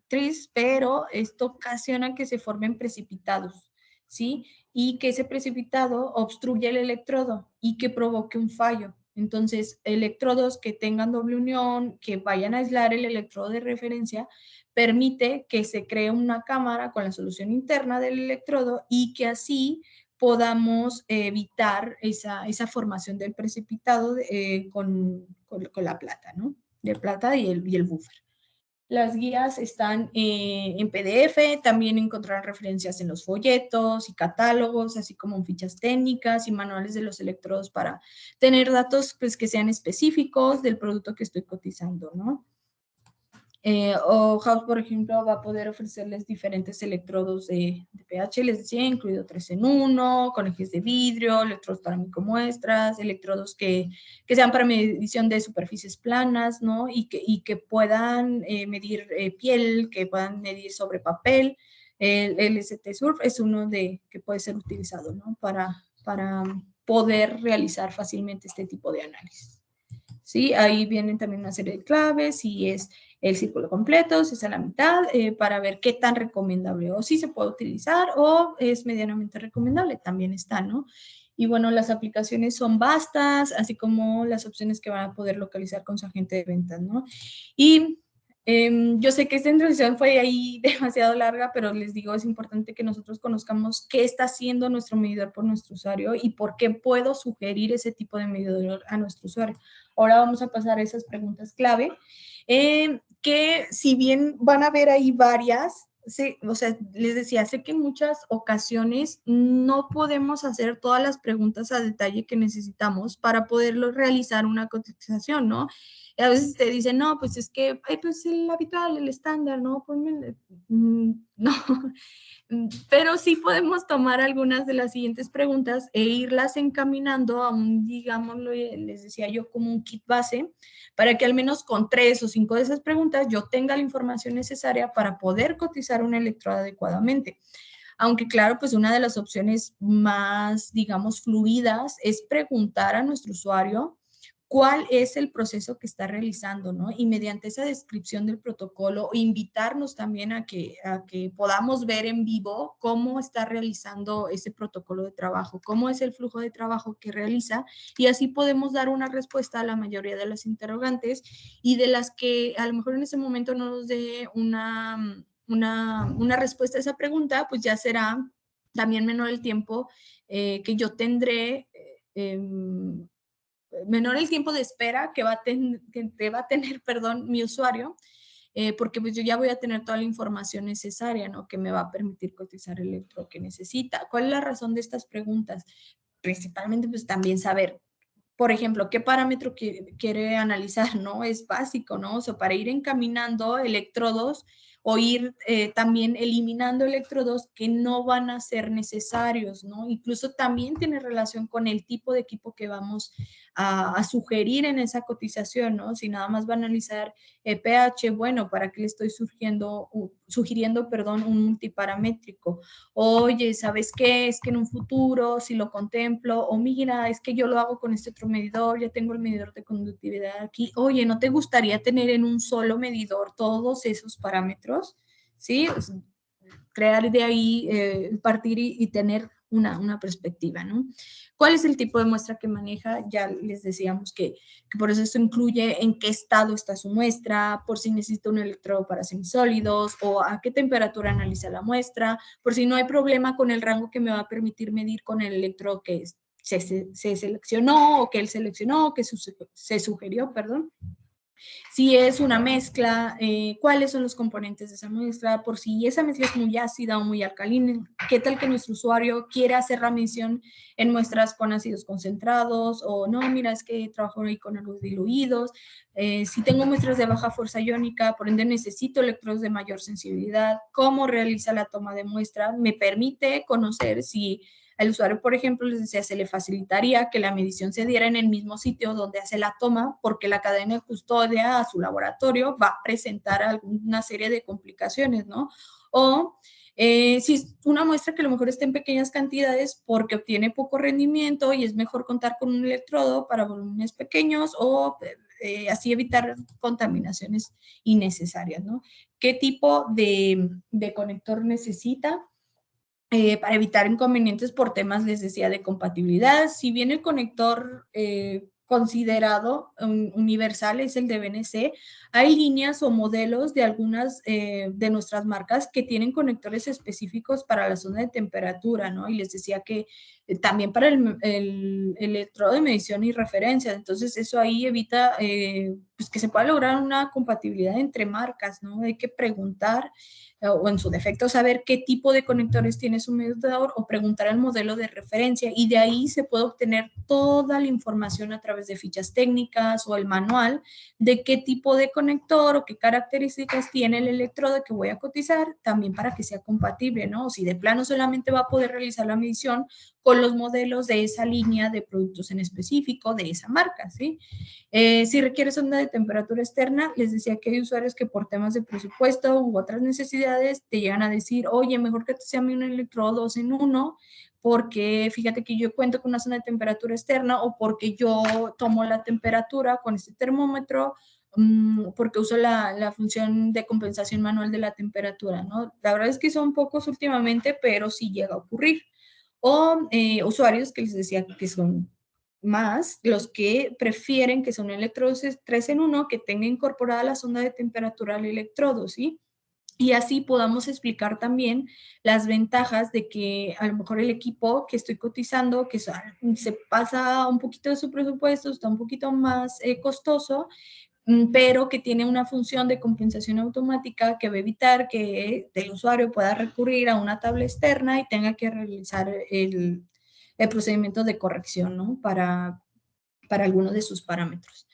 tris, pero esto ocasiona que se formen precipitados, ¿sí? Y que ese precipitado obstruye el electrodo y que provoque un fallo. Entonces, electrodos que tengan doble unión, que vayan a aislar el electrodo de referencia, permite que se cree una cámara con la solución interna del electrodo y que así podamos evitar esa formación del precipitado con la plata, ¿no? De plata y el buffer. Las guías están en PDF, también encontrarán referencias en los folletos y catálogos, así como en fichas técnicas y manuales de los electrodos para tener datos pues, que sean específicos del producto que estoy cotizando, ¿no? O House, por ejemplo, va a poder ofrecerles diferentes electrodos de pH, les decía, incluido 3 en 1, con ejes de vidrio, electrodos para micromuestras, electrodos que sean para medición de superficies planas, ¿no? Y que puedan medir piel, que puedan medir sobre papel. El ST Surf es uno que puede ser utilizado, ¿no? Para poder realizar fácilmente este tipo de análisis. ¿Sí? Ahí vienen también una serie de claves, si es el círculo completo, si es a la mitad, para ver qué tan recomendable o si se puede utilizar o es medianamente recomendable, también está, ¿no? Y bueno, las aplicaciones son vastas, así como las opciones que van a poder localizar con su agente de ventas, ¿no? Y yo sé que esta introducción fue ahí demasiado larga, pero les digo, es importante que nosotros conozcamos qué está haciendo nuestro medidor por nuestro usuario y por qué puedo sugerir ese tipo de medidor a nuestro usuario. Ahora vamos a pasar a esas preguntas clave, que si bien van a ver ahí varias, sí, o sea, les decía, sé que en muchas ocasiones no podemos hacer todas las preguntas a detalle que necesitamos para poderlo realizar una cotización, ¿no? Y a veces te dicen, no, pues es que, ay, pues el habitual, el estándar, ¿no? Ponme, no, pero sí podemos tomar algunas de las siguientes preguntas e irlas encaminando a un, digámoslo, les decía yo, como un kit base, para que al menos con 3 o 5 de esas preguntas yo tenga la información necesaria para poder cotizar un electrodo adecuadamente. Aunque claro, pues una de las opciones más, digamos, fluidas es preguntar a nuestro usuario cuál es el proceso que está realizando, ¿no? Y mediante esa descripción del protocolo, invitarnos también a que podamos ver en vivo cómo está realizando ese protocolo de trabajo, cómo es el flujo de trabajo que realiza, y así podemos dar una respuesta a la mayoría de las interrogantes y de las que a lo mejor en ese momento no nos dé una respuesta a esa pregunta, pues ya será también menor el tiempo que yo tendré menor el tiempo de espera que va a tener, perdón, mi usuario, porque pues yo ya voy a tener toda la información necesaria, ¿no? Que me va a permitir cotizar el electro que necesita. ¿Cuál es la razón de estas preguntas? Principalmente pues también saber, por ejemplo, qué parámetro quiere analizar, ¿no? Es básico, ¿no? O sea, para ir encaminando electrodos o ir también eliminando electrodos que no van a ser necesarios, ¿no? Incluso también tiene relación con el tipo de equipo que vamos a sugerir en esa cotización, ¿no? Si nada más va a analizar pH, bueno, ¿para qué le estoy sugiriendo, perdón, un multiparamétrico? Oye, ¿sabes qué? Es que en un futuro, si lo contemplo, o mira, es que yo lo hago con este otro medidor, ya tengo el medidor de conductividad aquí. Oye, ¿no te gustaría tener en un solo medidor todos esos parámetros? ¿Sí? Pues, crear de ahí, partir y tener una perspectiva, ¿no? ¿Cuál es el tipo de muestra que maneja? Ya les decíamos que por eso esto incluye en qué estado está su muestra, por si necesita un electrodo para semisólidos o a qué temperatura analiza la muestra, por si no hay problema con el rango que me va a permitir medir con el electrodo que se seleccionó o que él seleccionó o que se sugirió, perdón. Si es una mezcla, cuáles son los componentes de esa mezcla, por si esa mezcla es muy ácida o muy alcalina, qué tal que nuestro usuario quiera hacer la medición en muestras con ácidos concentrados o no, mira, es que trabajo ahí con algo diluidos. Si tengo muestras de baja fuerza iónica, por ende necesito electrodos de mayor sensibilidad, cómo realiza la toma de muestra, me permite conocer si al usuario, por ejemplo, les decía, se le facilitaría que la medición se diera en el mismo sitio donde hace la toma, porque la cadena de custodia a su laboratorio va a presentar alguna serie de complicaciones, ¿no? O si es una muestra que a lo mejor está en pequeñas cantidades porque obtiene poco rendimiento y es mejor contar con un electrodo para volúmenes pequeños o así evitar contaminaciones innecesarias, ¿no? ¿Qué tipo de conector necesita? Para evitar inconvenientes por temas, les decía, de compatibilidad. Si bien el conector considerado universal es el de BNC, hay líneas o modelos de algunas de nuestras marcas que tienen conectores específicos para la zona de temperatura, ¿no? Y les decía que también para el electrodo de medición y referencia. Entonces, eso ahí evita pues que se pueda lograr una compatibilidad entre marcas, ¿no? Hay que preguntar o en su defecto saber qué tipo de conectores tiene su medidor o preguntar al modelo de referencia y de ahí se puede obtener toda la información a través de fichas técnicas o el manual de qué tipo de conector o qué características tiene el electrodo que voy a cotizar también para que sea compatible, ¿no? O si de plano solamente va a poder realizar la medición con los modelos de esa línea de productos en específico de esa marca, ¿sí? Si requiere sonda de temperatura externa, les decía que hay usuarios que por temas de presupuesto u otras necesidades te llegan a decir, oye, mejor que te sea un electrodo 2 en 1, porque fíjate que yo cuento con una zona de temperatura externa o porque yo tomo la temperatura con este termómetro, porque uso la función de compensación manual de la temperatura, ¿no? La verdad es que son pocos últimamente, pero sí llega a ocurrir. O usuarios que les decía que son más los que prefieren que sea un electrodo 3 en 1 que tenga incorporada la sonda de temperatura al electrodo, ¿sí? Y así podamos explicar también las ventajas de que a lo mejor el equipo que estoy cotizando, que se pasa un poquito de su presupuesto, está un poquito más costoso, pero que tiene una función de compensación automática que va a evitar que el usuario pueda recurrir a una tabla externa y tenga que realizar el procedimiento de corrección, ¿no? Para algunos de sus parámetros.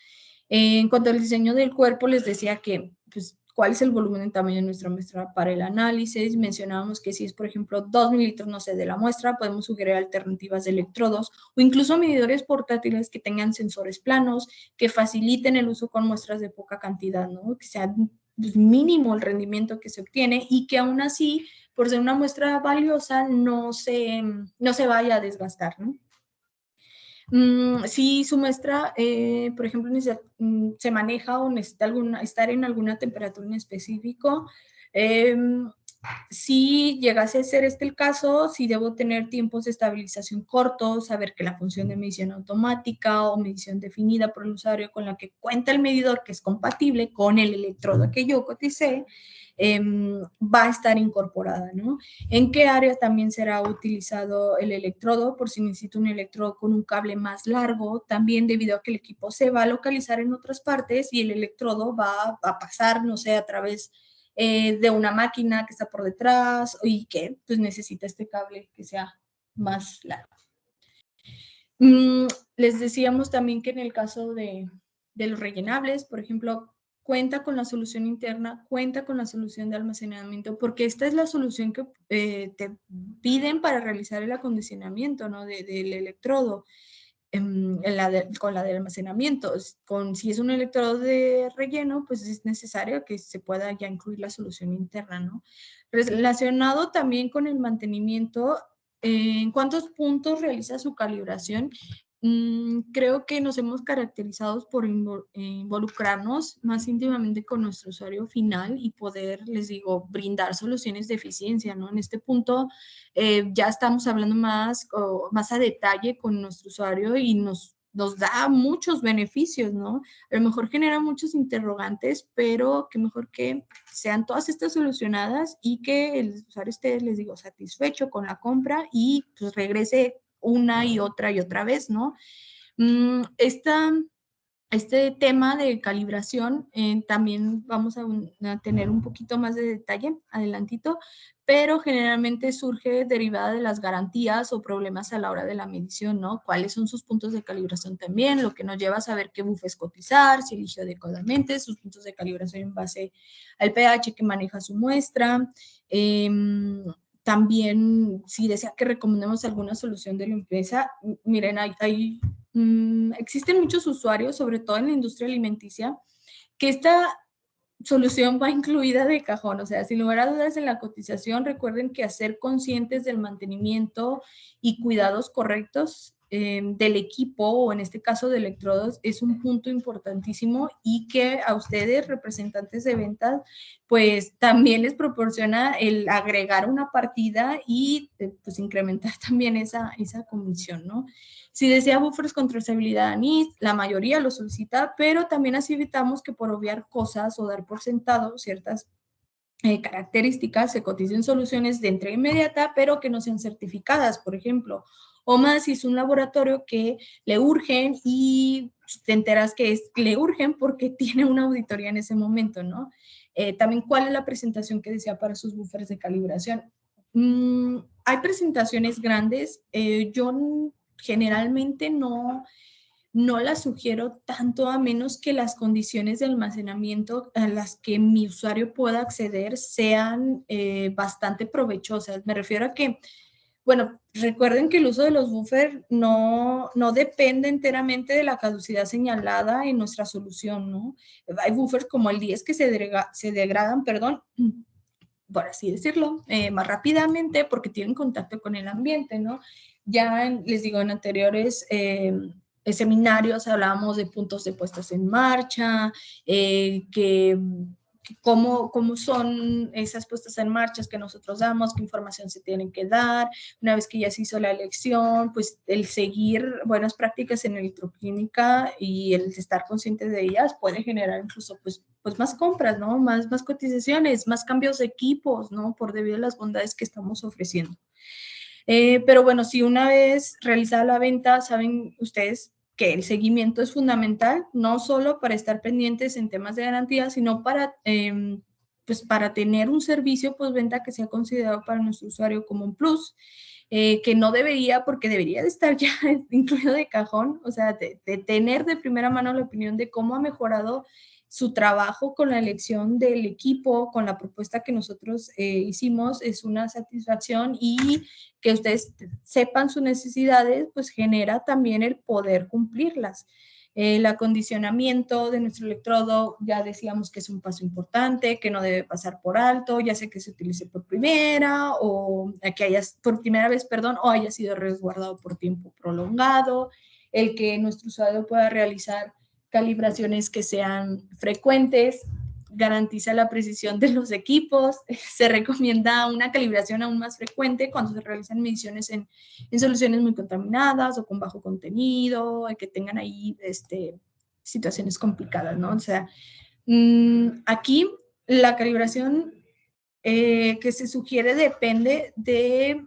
En cuanto al diseño del cuerpo, les decía que, pues, cuál es el volumen en tamaño de nuestra muestra para el análisis. Mencionábamos que si es, por ejemplo, 2 mililitros, no sé, de la muestra, podemos sugerir alternativas de electrodos o incluso medidores portátiles que tengan sensores planos, que faciliten el uso con muestras de poca cantidad, ¿no? Que sea pues, mínimo el rendimiento que se obtiene y que aún así, por ser una muestra valiosa, no se vaya a desgastar, ¿no? Si su muestra, por ejemplo, se maneja o necesita estar en alguna temperatura en específico, si llegase a ser este el caso, si debo tener tiempos de estabilización cortos, saber que la función de medición automática o medición definida por el usuario con la que cuenta el medidor, que es compatible con el electrodo que yo coticé, va a estar incorporada, ¿no? ¿En qué área también será utilizado el electrodo? Por si necesito un electrodo con un cable más largo, también debido a que el equipo se va a localizar en otras partes y el electrodo va a pasar, no sé, a través de una máquina que está por detrás y que pues necesita este cable que sea más largo. Les decíamos también que en el caso de los rellenables, por ejemplo, cuenta con la solución interna, cuenta con la solución de almacenamiento, porque esta es la solución que te piden para realizar el acondicionamiento, ¿no? Del electrodo. Con la de almacenamiento. Si es un electrodo de relleno, pues es necesario que se pueda ya incluir la solución interna, ¿no? Relacionado también con el mantenimiento, ¿en cuántos puntos realiza su calibración? Creo que nos hemos caracterizado por involucrarnos más íntimamente con nuestro usuario final y poder, les digo, brindar soluciones de eficiencia, ¿no? En este punto ya estamos hablando más a detalle con nuestro usuario y nos da muchos beneficios, ¿no? A lo mejor genera muchos interrogantes, pero que mejor que sean todas estas solucionadas y que el usuario esté, les digo, satisfecho con la compra y pues regrese una y otra vez, ¿no? Esta este tema de calibración también vamos a tener un poquito más de detalle adelantito, pero generalmente surge derivada de las garantías o problemas a la hora de la medición, ¿no? ¿Cuáles son sus puntos de calibración también? Lo que nos lleva a saber qué buffers cotizar, si eligió adecuadamente, sus puntos de calibración en base al pH que maneja su muestra. También, si desea que recomendemos alguna solución de limpieza, miren, existen muchos usuarios, sobre todo en la industria alimenticia, que esta solución va incluida de cajón. O sea, sin lugar a dudas en la cotización, recuerden que hacer conscientes del mantenimiento y cuidados correctos del equipo, o en este caso de electrodos, es un punto importantísimo, y que a ustedes, representantes de ventas, pues también les proporciona el agregar una partida y pues incrementar también esa comisión, ¿no? Si desea buffers con trazabilidad ANIS, la mayoría lo solicita, pero también así evitamos que por obviar cosas o dar por sentado ciertas características se coticen soluciones de entrega inmediata, pero que no sean certificadas, por ejemplo. O más si es un laboratorio que le urgen y te enteras que le urgen porque tiene una auditoría en ese momento, ¿no? También, ¿cuál es la presentación que desea para sus buffers de calibración? Hay presentaciones grandes. Yo generalmente no las sugiero tanto, a menos que las condiciones de almacenamiento a las que mi usuario pueda acceder sean bastante provechosas. Me refiero a que, bueno, recuerden que el uso de los buffers no depende enteramente de la caducidad señalada en nuestra solución, ¿no? Hay buffers como el 10 que se degradan, perdón, por así decirlo, más rápidamente porque tienen contacto con el ambiente, ¿no? Ya les digo, en anteriores seminarios hablábamos de puntos de puestas en marcha, cómo son esas puestas en marcha que nosotros damos, qué información se tienen que dar. Una vez que ya se hizo la elección, pues el seguir buenas prácticas en electroquímica y el estar consciente de ellas puede generar incluso pues más compras, ¿no? Más cotizaciones, más cambios de equipos, ¿no? Por debido a las bondades que estamos ofreciendo. Pero bueno, si una vez realizada la venta, saben ustedes que el seguimiento es fundamental, no solo para estar pendientes en temas de garantía, sino para, pues para tener un servicio postventa que sea considerado para nuestro usuario como un plus, que no debería, porque debería de estar ya incluido de cajón, o sea, de tener de primera mano la opinión de cómo ha mejorado su trabajo con la elección del equipo, con la propuesta que nosotros hicimos. Es una satisfacción, y que ustedes sepan sus necesidades, pues genera también el poder cumplirlas. El acondicionamiento de nuestro electrodo, ya decíamos que es un paso importante, que no debe pasar por alto, ya sea que se utilice por primera o que haya, por primera vez, perdón, o haya sido resguardado por tiempo prolongado, el que nuestro usuario pueda realizar calibraciones que sean frecuentes, garantiza la precisión de los equipos. Se recomienda una calibración aún más frecuente cuando se realizan mediciones en soluciones muy contaminadas o con bajo contenido, que tengan ahí situaciones complicadas, ¿no? O sea, aquí la calibración que se sugiere depende de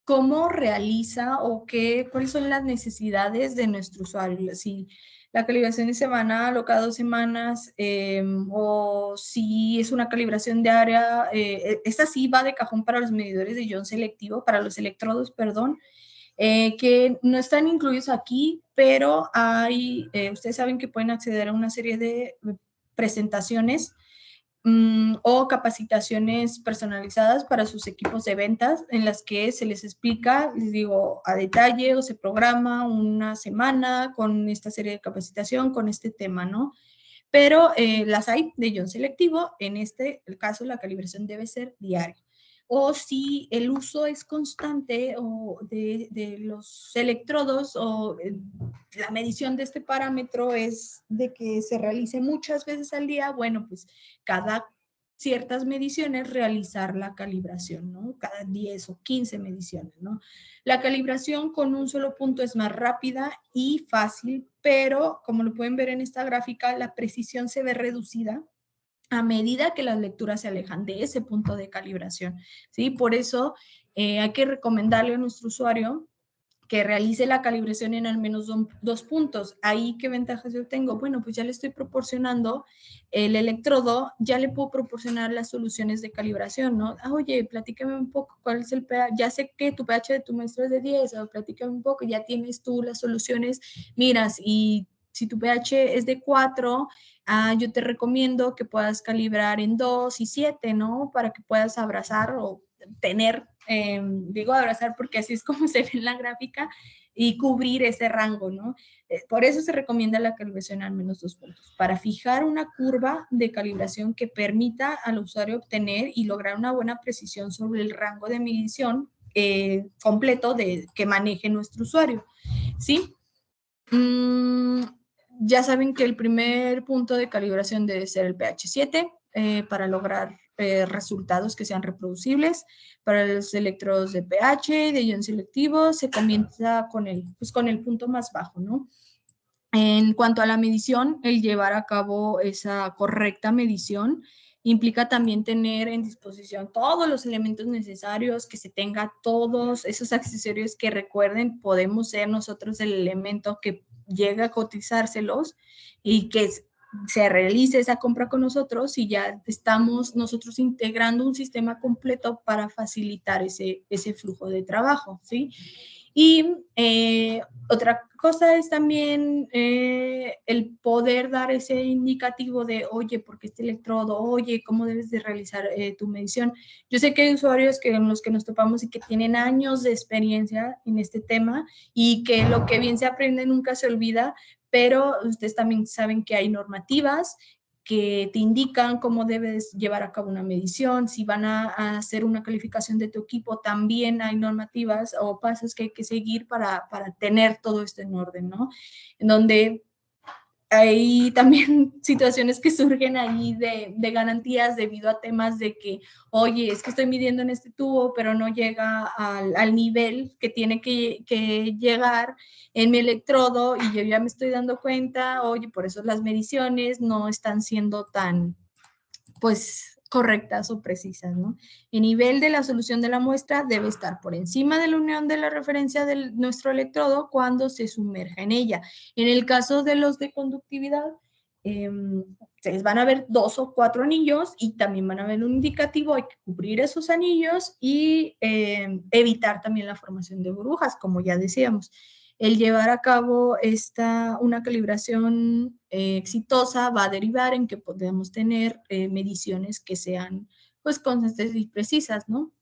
cómo realiza o cuáles son las necesidades de nuestro usuario. Si la calibración es semanal o cada 2 semanas, o si es una calibración diaria, esta sí va de cajón para los medidores de ion selectivo, para los electrodos, perdón, que no están incluidos aquí, pero hay, ustedes saben que pueden acceder a una serie de presentaciones o capacitaciones personalizadas para sus equipos de ventas, en las que se les explica, les digo, a detalle, o se programa una semana con esta serie de capacitación, con este tema, ¿no? Pero las hay de ion selectivo. En este el caso, la calibración debe ser diaria. O si el uso es constante o de los electrodos, o la medición de este parámetro es de que se realice muchas veces al día, bueno, pues cada ciertas mediciones realizar la calibración, ¿no? Cada 10 o 15 mediciones, ¿no? La calibración con un solo punto es más rápida y fácil, pero como lo pueden ver en esta gráfica, la precisión se ve reducida a medida que las lecturas se alejan de ese punto de calibración, ¿sí? Por eso hay que recomendarle a nuestro usuario que realice la calibración en al menos 2 puntos. ¿Ahí qué ventajas yo tengo? Bueno, pues ya le estoy proporcionando el electrodo, ya le puedo proporcionar las soluciones de calibración, ¿no? Oye, platícame un poco cuál es el pH, ya sé que tu pH de tu muestra es de 10, o platícame un poco, ya tienes tú las soluciones, miras, y si tu pH es de 4, yo te recomiendo que puedas calibrar en 2 y 7, ¿no? Para que puedas abrazar o tener, digo abrazar porque así es como se ve en la gráfica, y cubrir ese rango, ¿no? Por eso se recomienda la calibración al menos 2 puntos, para fijar una curva de calibración que permita al usuario obtener y lograr una buena precisión sobre el rango de medición completo que maneje nuestro usuario, ¿sí? Ya saben que el primer punto de calibración debe ser el pH 7 para lograr resultados que sean reproducibles. Para los electrodos de pH, de ion selectivo, se comienza con el punto más bajo, ¿no? En cuanto a la medición, el llevar a cabo esa correcta medición implica también tener en disposición todos los elementos necesarios, que se tenga todos esos accesorios que, recuerden, podemos ser nosotros el elemento que llega a cotizárselos y que se realice esa compra con nosotros, y ya estamos nosotros integrando un sistema completo para facilitar ese flujo de trabajo, ¿sí? Y otra cosa es también el poder dar ese indicativo de, oye, ¿por qué este electrodo? Oye, ¿cómo debes de realizar tu medición? Yo sé que hay usuarios en los que nos topamos y que tienen años de experiencia en este tema, y que lo que bien se aprende nunca se olvida, pero ustedes también saben que hay normativas que te indican cómo debes llevar a cabo una medición. Si van a hacer una calificación de tu equipo, también hay normativas o pasos que hay que seguir para tener todo esto en orden, ¿no? En donde hay también situaciones que surgen ahí de garantías debido a temas de que, oye, es que estoy midiendo en este tubo, pero no llega al nivel que tiene que llegar en mi electrodo, y yo ya me estoy dando cuenta, oye, por eso las mediciones no están siendo tan, pues, correctas o precisas, ¿no? El nivel de la solución de la muestra debe estar por encima de la unión de la referencia de nuestro electrodo cuando se sumerja en ella. En el caso de los de conductividad, se les van a ver 2 o 4 anillos, y también van a ver un indicativo. Hay que cubrir esos anillos y evitar también la formación de burbujas, como ya decíamos. El llevar a cabo una calibración exitosa va a derivar en que podamos tener mediciones que sean, pues, constantes y precisas, ¿no?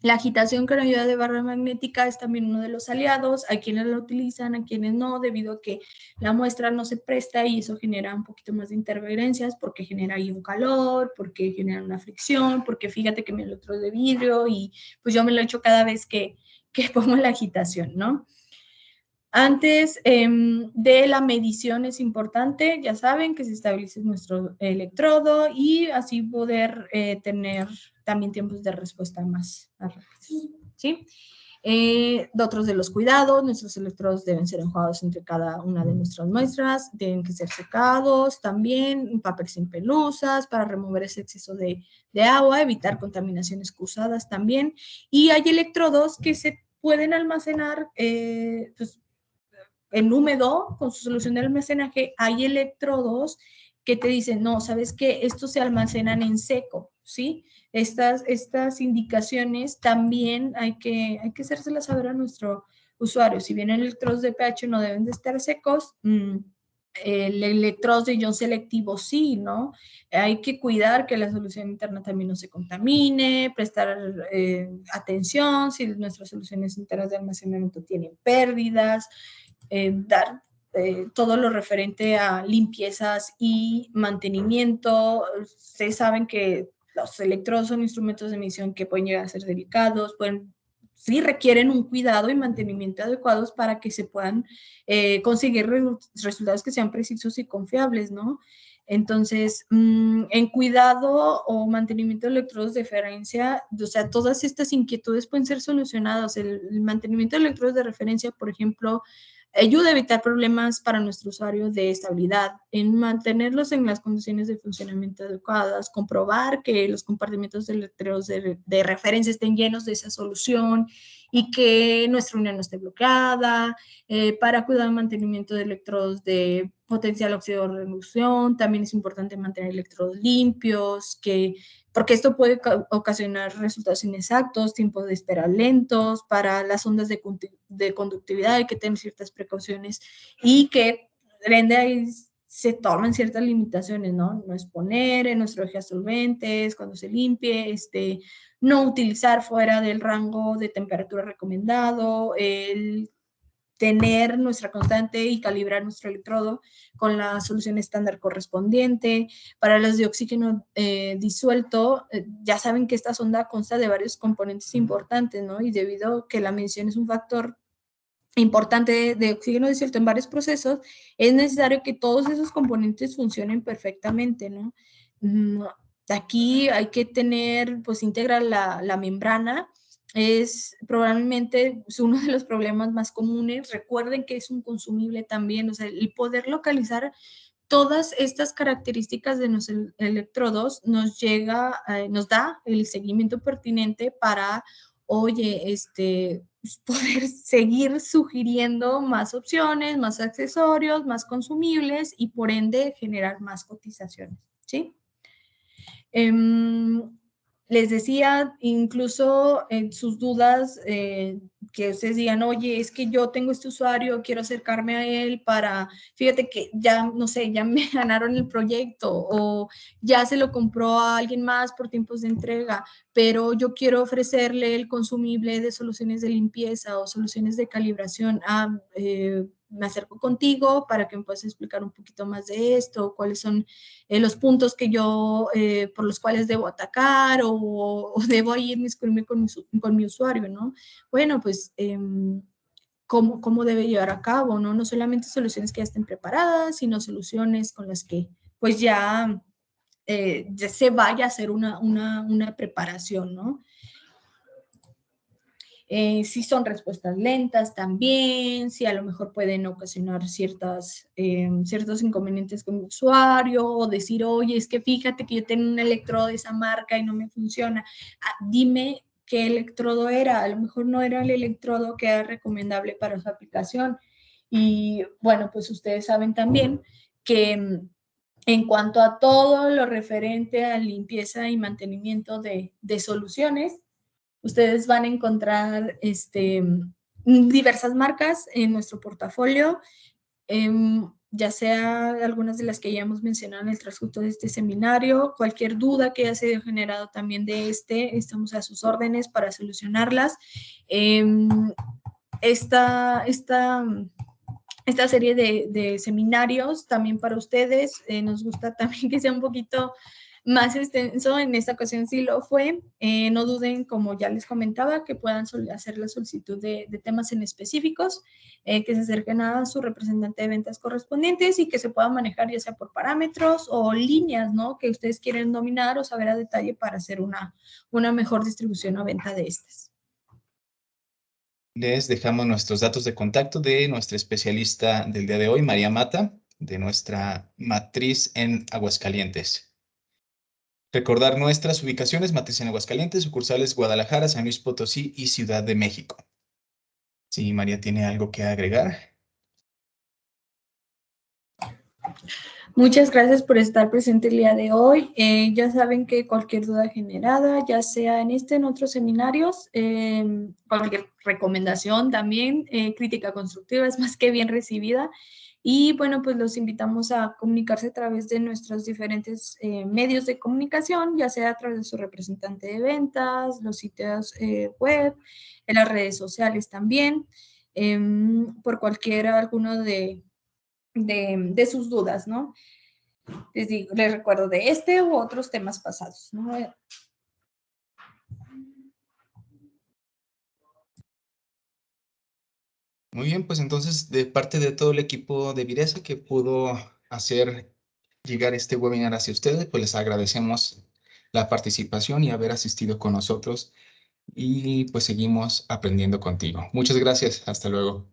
La agitación con ayuda de barra magnética es también uno de los aliados. Hay quienes la utilizan, a quienes no, debido a que la muestra no se presta, y eso genera un poquito más de interferencias, porque genera ahí un calor, porque genera una fricción, porque fíjate que mi electrodo es de vidrio y pues yo me lo echo cada vez que pongo la agitación, ¿no? Antes de la medición es importante, ya saben, que se estabilice nuestro electrodo, y así poder tener también tiempos de respuesta más rápidos, ¿sí? Otros de los cuidados: nuestros electrodos deben ser enjuagados entre cada una de nuestras muestras, deben que ser secados también, papel sin pelusas para remover ese exceso de agua, evitar contaminaciones cruzadas también. Y hay electrodos que se pueden almacenar, pues, en húmedo, con su solución de almacenaje. Hay electrodos que te dicen, no, ¿sabes qué? Estos se almacenan en seco, ¿sí? Estas indicaciones también hay que hacérselas saber a nuestro usuario. Si bien electrodos de pH no deben de estar secos, el electrodo de ion selectivo sí, ¿no? Hay que cuidar que la solución interna también no se contamine, prestar atención si nuestras soluciones internas de almacenamiento tienen pérdidas, dar todo lo referente a limpiezas y mantenimiento. Ustedes saben que los electrodos son instrumentos de medición que pueden llegar a ser delicados, sí requieren un cuidado y mantenimiento adecuados para que se puedan conseguir resultados que sean precisos y confiables, ¿no? Entonces, en cuidado o mantenimiento de electrodos de referencia, o sea, todas estas inquietudes pueden ser solucionadas. El mantenimiento de electrodos de referencia, por ejemplo, ayuda a evitar problemas para nuestro usuario de estabilidad, en mantenerlos en las condiciones de funcionamiento adecuadas, comprobar que los compartimentos de electrodos de referencia estén llenos de esa solución, y que nuestra unión no esté bloqueada, para cuidar el mantenimiento de electrodos de potencial óxido de reducción. También es importante mantener electrodos limpios, porque esto puede ocasionar resultados inexactos, tiempos de espera lentos. Para las ondas de conductividad hay que tener ciertas precauciones y que rende ahí se toman ciertas limitaciones, ¿no? No exponer en nuestro eje a solventes cuando se limpie, no utilizar fuera del rango de temperatura recomendado, el tener nuestra constante y calibrar nuestro electrodo con la solución estándar correspondiente. Para los de oxígeno disuelto, ya saben que esta sonda consta de varios componentes importantes, ¿no? Y debido a que la medición es un factor importante de oxígeno disuelto en varios procesos, es necesario que todos esos componentes funcionen perfectamente, ¿no? Aquí hay que tener, pues, íntegra la membrana. Es probablemente uno de los problemas más comunes. Recuerden que es un consumible también, o sea, el poder localizar todas estas características de los electrodos nos da el seguimiento pertinente para, oye, poder seguir sugiriendo más opciones, más accesorios, más consumibles y por ende generar más cotizaciones, ¿sí? Les decía, incluso en sus dudas, que ustedes digan, oye, es que yo tengo este usuario, quiero acercarme a él fíjate que ya, no sé, ya me ganaron el proyecto o ya se lo compró a alguien más por tiempos de entrega, pero yo quiero ofrecerle el consumible de soluciones de limpieza o soluciones de calibración. Me acerco contigo para que me puedas explicar un poquito más de esto, cuáles son los puntos que yo, por los cuales debo atacar o debo irme con mi usuario, ¿no? Bueno, pues, ¿cómo debe llevar a cabo, ¿no? No solamente soluciones que ya estén preparadas, sino soluciones con las que, pues, ya se vaya a hacer una preparación, ¿no? Si son respuestas lentas también, si a lo mejor pueden ocasionar ciertos inconvenientes con el usuario, o decir, oye, es que fíjate que yo tengo un electrodo de esa marca y no me funciona. Dime qué electrodo era, a lo mejor no era el electrodo que era recomendable para su aplicación. Y bueno, pues ustedes saben también que en cuanto a todo lo referente a limpieza y mantenimiento de soluciones, ustedes van a encontrar diversas marcas en nuestro portafolio, ya sea algunas de las que ya hemos mencionado en el transcurso de este seminario. Cualquier duda que haya sido generado también de estamos a sus órdenes para solucionarlas. Esta serie de seminarios también para ustedes, nos gusta también que sea un poquito más extenso. En esta ocasión sí lo fue. No duden, como ya les comentaba, que puedan hacer la solicitud de temas en específicos, que se acerquen a su representante de ventas correspondientes y que se puedan manejar ya sea por parámetros o líneas, ¿no? Que ustedes quieren dominar o saber a detalle para hacer una mejor distribución o venta de estas. Les dejamos nuestros datos de contacto de nuestra especialista del día de hoy, María Mata, de nuestra matriz en Aguascalientes. Recordar nuestras ubicaciones: matriz en Aguascalientes, sucursales Guadalajara, San Luis Potosí y Ciudad de México. Si María tiene algo que agregar. Muchas gracias por estar presente el día de hoy. Ya saben que cualquier duda generada, ya sea en otros seminarios, cualquier recomendación también, crítica constructiva es más que bien recibida. Y bueno, pues los invitamos a comunicarse a través de nuestros diferentes medios de comunicación, ya sea a través de su representante de ventas, los sitios web, en las redes sociales también, por alguno de sus dudas, ¿no? Les recuerdo de u otros temas pasados, ¿no? Muy bien, pues entonces, de parte de todo el equipo de Viresa que pudo hacer llegar este webinar hacia ustedes, pues les agradecemos la participación y haber asistido con nosotros, y pues seguimos aprendiendo contigo. Muchas gracias. Hasta luego.